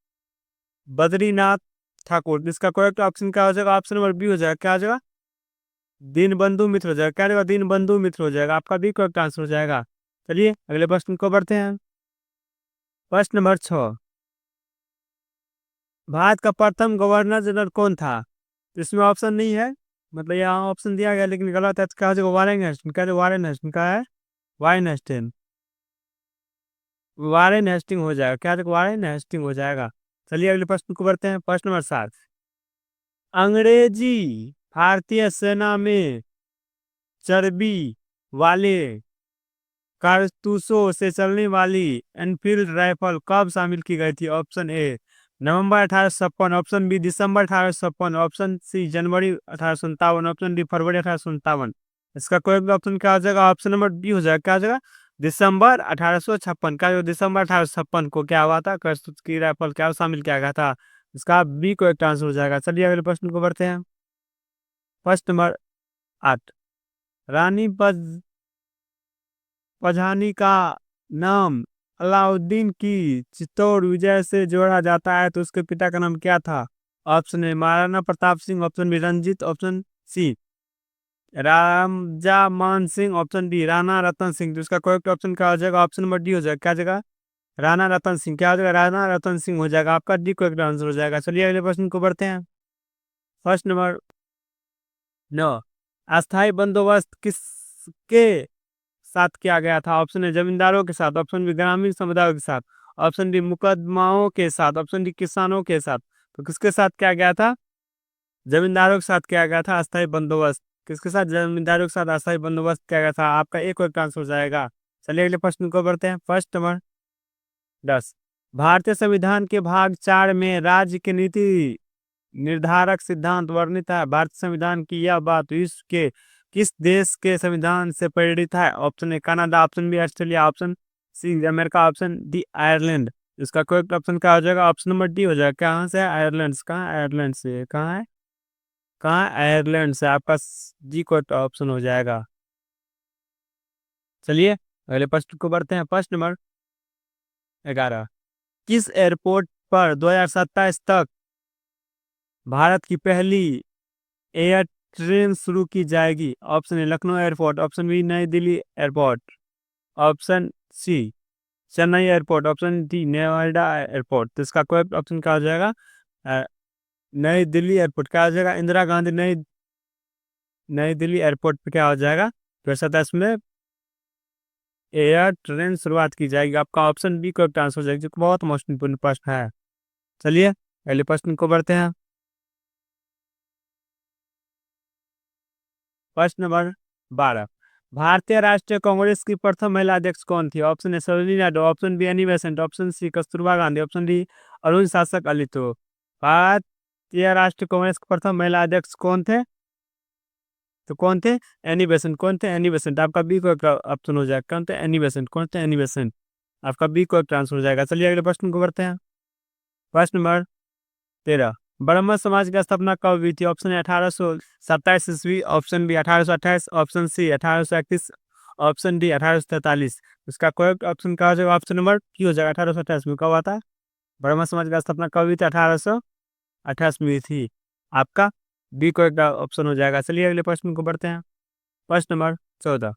Badrinath Thakur. इसका करेक्ट ऑप्शन क्या हो जाएगा? ऑप्शन नंबर बी हो जाएगा। क्या हो जाएगा? दीनबंधु मित्र हो जाएगा। क्या रहेगा? दीनबंधु मित्र हो जाएगा। आपका बी करेक्ट आंसर हो जाएगा। चलिए अगले प्रश्न को बढ़ते हैं। प्रश्न नंबर 6। भारत का प्रथम गवर्नर जनरल कौन था? इसमें ऑप्शन नहीं है, मतलब यहाँ ऑप्शन दिया गया लेकिन गलत है। तो क्या हो जाएगा? Warren Hastings. क्या है? वारेन हेस्टिंग का है, वारेन हेस्टिंग, वारेन हेस्टिंग हो जाएगा। क्या हो जाएगा? वारेन हेस्टिंग हो जाएगा। चलिए अगले प्रश्न को बढ़ते हैं। प्रश्न नंबर 7। अंग्रेजी भारतीय सेना में चर्बी वाले कारतूसों से चलने वाली एनफील्ड राइफल कब शामिल की गई थी? ऑप्शन ए नवंबर 1856, ऑप्शन बी दिसंबर 1856, ऑप्शन सी जनवरी 1857, ऑप्शन डी फरवरी 1857। इसका कोई भी ऑप्शन क्या हो जाएगा? ऑप्शन नंबर बी हो जाएगा। क्या हो जाएगा? दिसंबर 1856। का जो दिसंबर 1856 को क्या हुआ था? कारतूस की राइफल क्या शामिल किया गया था? इसका बी को एक आंसर हो जाएगा। चलिए अगले प्रश्न को बढ़ते हैं। प्रश्न नंबर 8। रानी पझानी का नाम अलाउद्दीन की चित्तौड़ विजय से जोड़ा जाता है, तो उसके पिता का नाम क्या था? Option A Maharana Pratap Singh, option B Ranjit, option C रामजा मान सिंह, ऑप्शन डी राणा रतन सिंह। तो इसका करेक्ट ऑप्शन क्या हो जाएगा? ऑप्शन नंबर डी हो जाएगा। क्या जगह? राणा रतन सिंह। क्या हो जाएगा? राणा रतन सिंह हो जाएगा। आपका डी करेक्ट आंसर हो जाएगा। चलिए अगले प्रश्न को बढ़ते हैं। First number 9। अस्थाई बंदोबस्त किसके साथ किया गया था? ऑप्शन ए जमींदारों के साथ, ऑप्शन बी ग्रामीण समुदायों के साथ, ऑप्शन डी मुकदमाओं के साथ, ऑप्शन डी किसानों के साथ। तो किसके साथ किया गया था? जमींदारों के साथ किया गया था अस्थायी बंदोबस्त। किसके साथ? जमींदारों के साथ अस्थायी बंदोबस्त किया गया था। आपका एक और आंसर हो जाएगा। चलिए अगले प्रश्न को बढ़ते हैं। First number 10। भारतीय संविधान के भाग 4 में राज्य की नीति निर्धारक सिद्धांत वर्णित है। भारतीय संविधान की यह बात विश्व के किस देश के संविधान से प्रेरित है? Option A Canada, option B Australia, option C America, option D Ireland. इसका करेक्ट ऑप्शन क्या हो जाएगा? ऑप्शन नंबर डी हो जाएगा। कहाँ से? आयरलैंड। कहाँ? आयरलैंड से। कहाँ है? कहाँ? आयरलैंड से। आपका जी को ऑप्शन हो जाएगा। चलिए अगले प्रश्न को बढ़ते हैं। प्रश्न नंबर 11। किस एयरपोर्ट पर 2027 तक भारत की पहली एयर ट्रेन शुरू की जाएगी? Option A Lucknow airport, option B New Delhi airport, option C Chennai airport, option D Noida airport. तो इसका कोई ऑप्शन क्या हो जाएगा? अ, नई दिल्ली एयरपोर्ट। क्या हो जाएगा? इंदिरा गांधी नई नई दिल्ली एयरपोर्ट पे क्या हो जाएगा? 2027 में एयर ट्रेन शुरुआत की जाएगी। आपका ऑप्शन बी को आंसर हो जाएगा, जो कि बहुत महत्वपूर्ण प्रश्न है। चलिए अगले प्रश्न को बढ़ते हैं। प्रश्न नंबर 12। भारतीय राष्ट्रीय कांग्रेस की प्रथम महिला अध्यक्ष कौन थी? Option A Sarojini Naidu, option B Annie Besant, option C Kasturba Gandhi, option D Aruna शासक अली। तो भारतीय राष्ट्रीय कांग्रेस के प्रथम महिला अध्यक्ष कौन थे? तो कौन थे? Annie Besant. कौन थे? Annie Besant. आपका बी को ऑप्शन हो जाएगा। कौन थे? Annie Besant. कौन थे? Annie Besant. आपका बी को आंसर हो जाएगा। चलिए अगले प्रश्न को बढ़ते हैं। प्रश्न नंबर 13। ब्राह्मण समाज की स्थापना कब हुई थी? ऑप्शन ए 1827 ईस्वी, option B 1828, option C 1831, option D 1843। इसका करेक्ट ऑप्शन क्या हो जाएगा? ऑप्शन नंबर की हो जाएगा। 1828 में कब हुआ था? ब्राह्मण समाज की स्थापना कब हुई थी? 1828 में हुई थी। आपका बी करेक्ट ऑप्शन हो जाएगा। चलिए अगले प्रश्न को बढ़ते हैं। प्रश्न नंबर 14।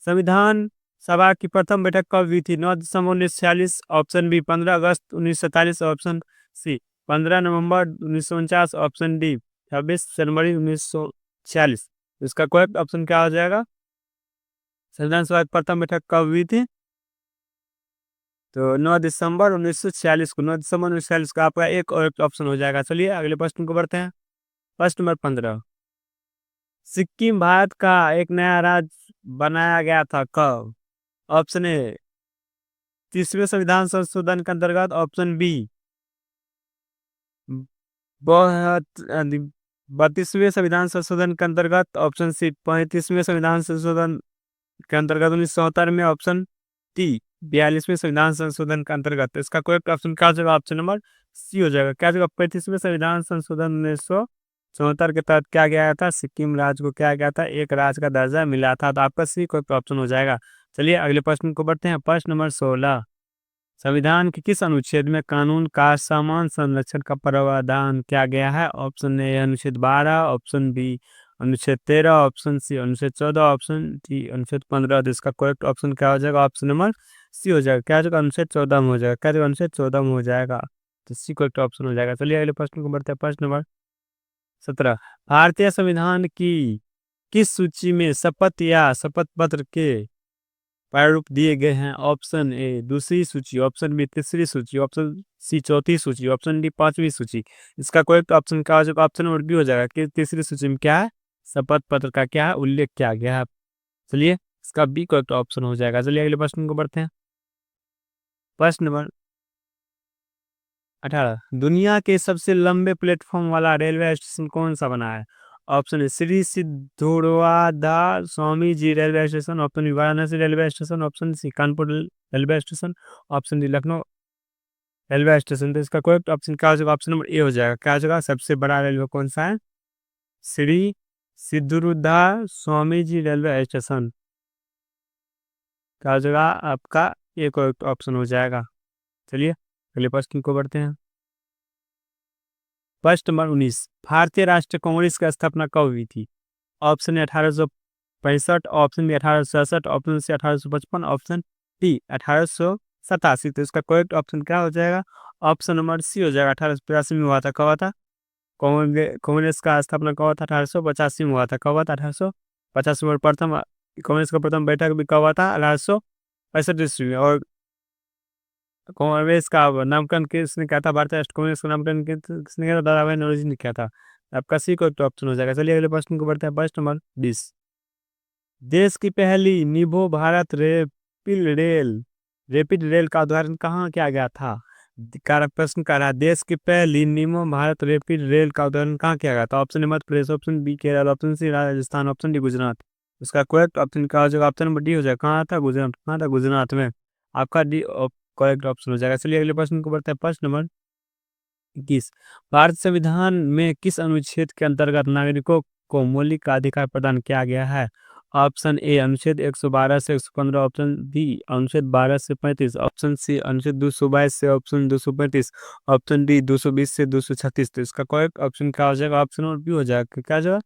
संविधान सभा की प्रथम बैठक कब हुई थी? 9 दिसंबर 1946, ऑप्शन बी 15 अगस्त 1947, ऑप्शन सी 15 नवंबर 1949, ऑप्शन डी 26 जनवरी 1946। इसका करेक्ट ऑप्शन क्या हो जाएगा? संविधान सभा की प्रथम बैठक कब हुई थी? तो 9 दिसंबर 1946 को। 9 दिसंबर 1946 का आपका एक और ऑप्शन हो जाएगा। चलिए अगले प्रश्न को बढ़ते हैं। प्रश्न नंबर 15। सिक्किम भारत का एक नया राज्य बनाया गया था कब? ऑप्शन ए 30वें संविधान संशोधन के अंतर्गत, ऑप्शन बी 32वें संविधान संशोधन के अंतर्गत, ऑप्शन सी 35वें संविधान संशोधन के अंतर्गत 1970 में, ऑप्शन टी 42वें संविधान संशोधन के अंतर्गत। तो इसका करेक्ट ऑप्शन क्या हो जाएगा? ऑप्शन नंबर सी हो जाएगा। क्या हो जाएगा? 35वें संविधान संशोधन 1974 के तहत क्या गया था? सिक्किम राज्य को क्या गया था? एक राज्य का दर्जा मिला था। तो आपका सी करेक्ट ऑप्शन हो जाएगा। चलिए अगले प्रश्न को बढ़ते हैं। प्रश्न नंबर 16, संविधान के किस अनुच्छेद में कानून का समान संरक्षण का प्रावधान किया गया है? ऑप्शन ए अनुच्छेद 12, ऑप्शन बी अनुच्छेद 13, ऑप्शन सी अनुच्छेद 14, ऑप्शन डी अनुच्छेद 15। तो इसका करेक्ट ऑप्शन क्या हो जाएगा? ऑप्शन नंबर सी हो जाएगा। क्या हो जाएगा? अनुच्छेद 14 में हो जाएगा। क्या हो जाएगा? अनुच्छेद 14 में हो जाएगा। तो सी करेक्ट ऑप्शन हो जाएगा। चलिए अगले प्रश्न को बढ़ते हैं। प्रश्न नंबर 17, भारतीय संविधान की किस सूची में शपथ या शपथ पत्र के प्रारूप दिए गए हैं? ऑप्शन ए दूसरी सूची, ऑप्शन बी तीसरी सूची, ऑप्शन सी चौथी सूची, ऑप्शन डी पांचवी सूची। इसका करेक्ट ऑप्शन क्या हो जाएगा? ऑप्शन नंबर बी हो जाएगा कि तीसरी सूची में क्या है? शपथ पत्र का क्या है? उल्लेख किया गया है। चलिए इसका बी करेक्ट ऑप्शन हो जाएगा। चलिए अगले प्रश्न को बढ़ते हैं। प्रश्न नंबर 18, दुनिया के सबसे लंबे प्लेटफॉर्म वाला रेलवे स्टेशन कौन सा बना है? ऑप्शन ए श्री सिद्धोड़वादा Swami ji railway station, option B Varanasi railway station, option C Kanpur railway station, option D Lucknow railway station. तो इसका करेक्ट ऑप्शन क्या हो जाएगा? ऑप्शन नंबर ए हो जाएगा। क्या हो जाएगा? सबसे बड़ा रेलवे कौन सा है? श्री सिद्धोड़ा स्वामी जी रेलवे स्टेशन। क्या हो जाएगा? आपका ए करेक्ट ऑप्शन हो जाएगा। चलिए अगले प्रश्न को बढ़ते हैं। प्रश्न नंबर 19, भारतीय राष्ट्रीय कांग्रेस की स्थापना कब हुई थी? Option A 1865, option B 1867, option C 1855, option D 1887। तो इसका करेक्ट ऑप्शन क्या हो जाएगा? ऑप्शन नंबर सी हो जाएगा। 1885 में हुआ था। कब हुआ था? कांग्रेस का स्थापना कब हुआ था? 1885 में हुआ था। कब हुआ था? 1885 में। प्रथम कांग्रेस का प्रथम बैठक भी कब हुआ था? 1865 ईस्वी में। और कांग्रेस का नामकरण किसने किया था? भारतीय राष्ट्रीय कांग्रेस का नामकरण किसने किया था? दादा भाई नौरोजी ने किया था। आपका सी करेक्ट ऑप्शन हो जाएगा। चलिए अगले प्रश्न को बढ़ते हैं। प्रश्न नंबर 20, देश की पहली निभो भारत रैपिड रेल का उद्घाटन कहाँ किया गया था? प्रश्न कर रहा है, देश की पहली निमो भारत रैपिड रेल का उद्घाटन कहाँ किया गया था? Option A Madhya Pradesh, option B Kerala, option C Rajasthan, option D Gujarat. उसका करेक्ट ऑप्शन क्या हो जाएगा? ऑप्शन नंबर डी हो जाएगा। कहाँ था? गुजरात। कहाँ था? गुजरात में। आपका डी करेक्ट ऑप्शन हो जाएगा। चलिए अगले प्रश्न को बढ़ते हैं। प्रश्न नंबर 21, भारत संविधान में किस अनुच्छेद के अंतर्गत नागरिकों को मौलिक अधिकार प्रदान किया गया है? ऑप्शन ए अनुच्छेद 112 से 115, ऑप्शन बी अनुच्छेद 12 से 35, ऑप्शन सी अनुच्छेद 222 से ऑप्शन 235, ऑप्शन डी 220 से 236। तो इसका करेक्ट ऑप्शन क्या हो जाएगा? ऑप्शन और बी हो जाएगा। क्या जो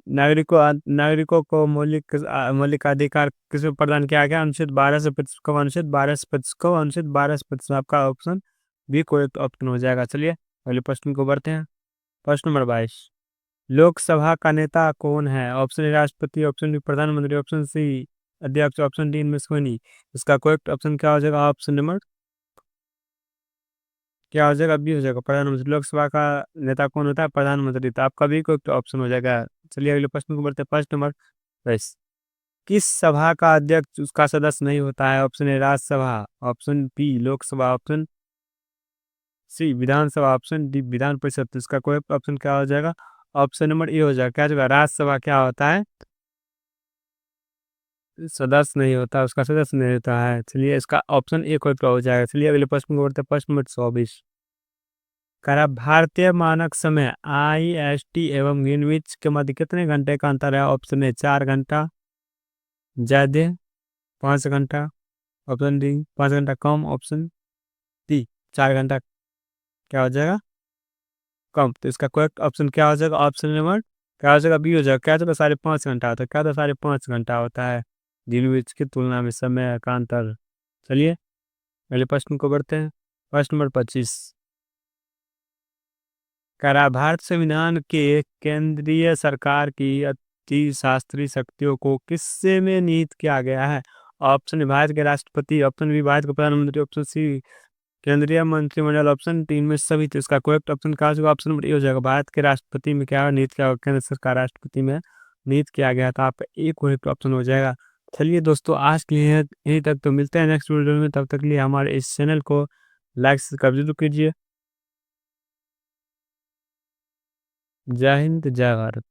नागरिकों को मौलिक अधिकार किस में प्रदान किया गया? अनुच्छेद 12 से 25 को, अनुच्छेद 12 से 25 को, अनुच्छेद 12 से 25। आपका ऑप्शन बी करेक्ट ऑप्शन हो जाएगा। चलिए अगले प्रश्न को बढ़ते हैं। प्रश्न नंबर 22, लोकसभा का नेता कौन है? ऑप्शन ए राष्ट्रपति, ऑप्शन बी प्रधानमंत्री, ऑप्शन सी अध्यक्ष, ऑप्शन डी इनमें से कोई नहीं। इसका करेक्ट ऑप्शन क्या हो जाएगा? ऑप्शन नंबर क्या हो जाएगा? बी हो जाएगा, प्रधानमंत्री। लोकसभा का नेता कौन होता है? प्रधानमंत्री। तो आपका भी करेक्ट ऑप्शन हो जाएगा। चलिए अगले प्रश्न को बढ़ते हैं। प्रश्न नंबर 22, किस सभा का अध्यक्ष उसका सदस्य नहीं होता है? Option A Rajya Sabha, option B Lok Sabha, option C Vidhan Sabha, option D Vidhan Parishad. तो इसका करेक्ट ऑप्शन क्या हो जाएगा? ऑप्शन नंबर ए हो जाएगा। क्या होगा? राज्यसभा क्या होता है? सदस्य नहीं होता, उसका सदस्य नहीं होता है। चलिए इसका ऑप्शन ए करेक्ट हो जाएगा। चलिए अगले प्रश्न को बढ़ते हैं। प्रश्न नंबर 24, करा भारतीय मानक समय IST एवं ग्रीनविच के मध्य कितने घंटे का अंतर है? ऑप्शन ए 4 घंटा ज्यादा, 5 घंटा, ऑप्शन डी 5 घंटा कम, ऑप्शन डी 4 घंटा क्या हो जाएगा? कम। तो इसका करेक्ट ऑप्शन क्या हो जाएगा? ऑप्शन नंबर क्या हो जाएगा? बी हो जाएगा। क्या होता है? 5.5 घंटा होता है। क्या होता है? 5.5 घंटा होता है ग्रीनविच की तुलना में समय का अंतर। चलिए अगले प्रश्न को बढ़ते हैं। प्रश्न नंबर 25, करा भारत संविधान के केंद्रीय सरकार की अति शास्त्रीय शक्तियों को किससे में निहित किया गया है? ऑप्शन ए भारत के राष्ट्रपति, ऑप्शन बी भारत के प्रधानमंत्री, ऑप्शन सी केंद्रीय मंत्रिमंडल, ऑप्शन तीन में सभी। तो इसका करेक्ट ऑप्शन क्या होगा? ऑप्शन नंबर ए हो जाएगा। भारत के राष्ट्रपति में क्या निहित किया? केंद्र सरकार राष्ट्रपति में निहित किया गया था। आपका एक करेक्ट ऑप्शन हो जाएगा। चलिए दोस्तों आज के लिए यहीं तक। तो मिलते हैं नेक्स्ट वीडियो में। तब तक के लिए हमारे इस चैनल को लाइक सब्सक्राइब जरूर कीजिए। जय हिंद, जय भारत।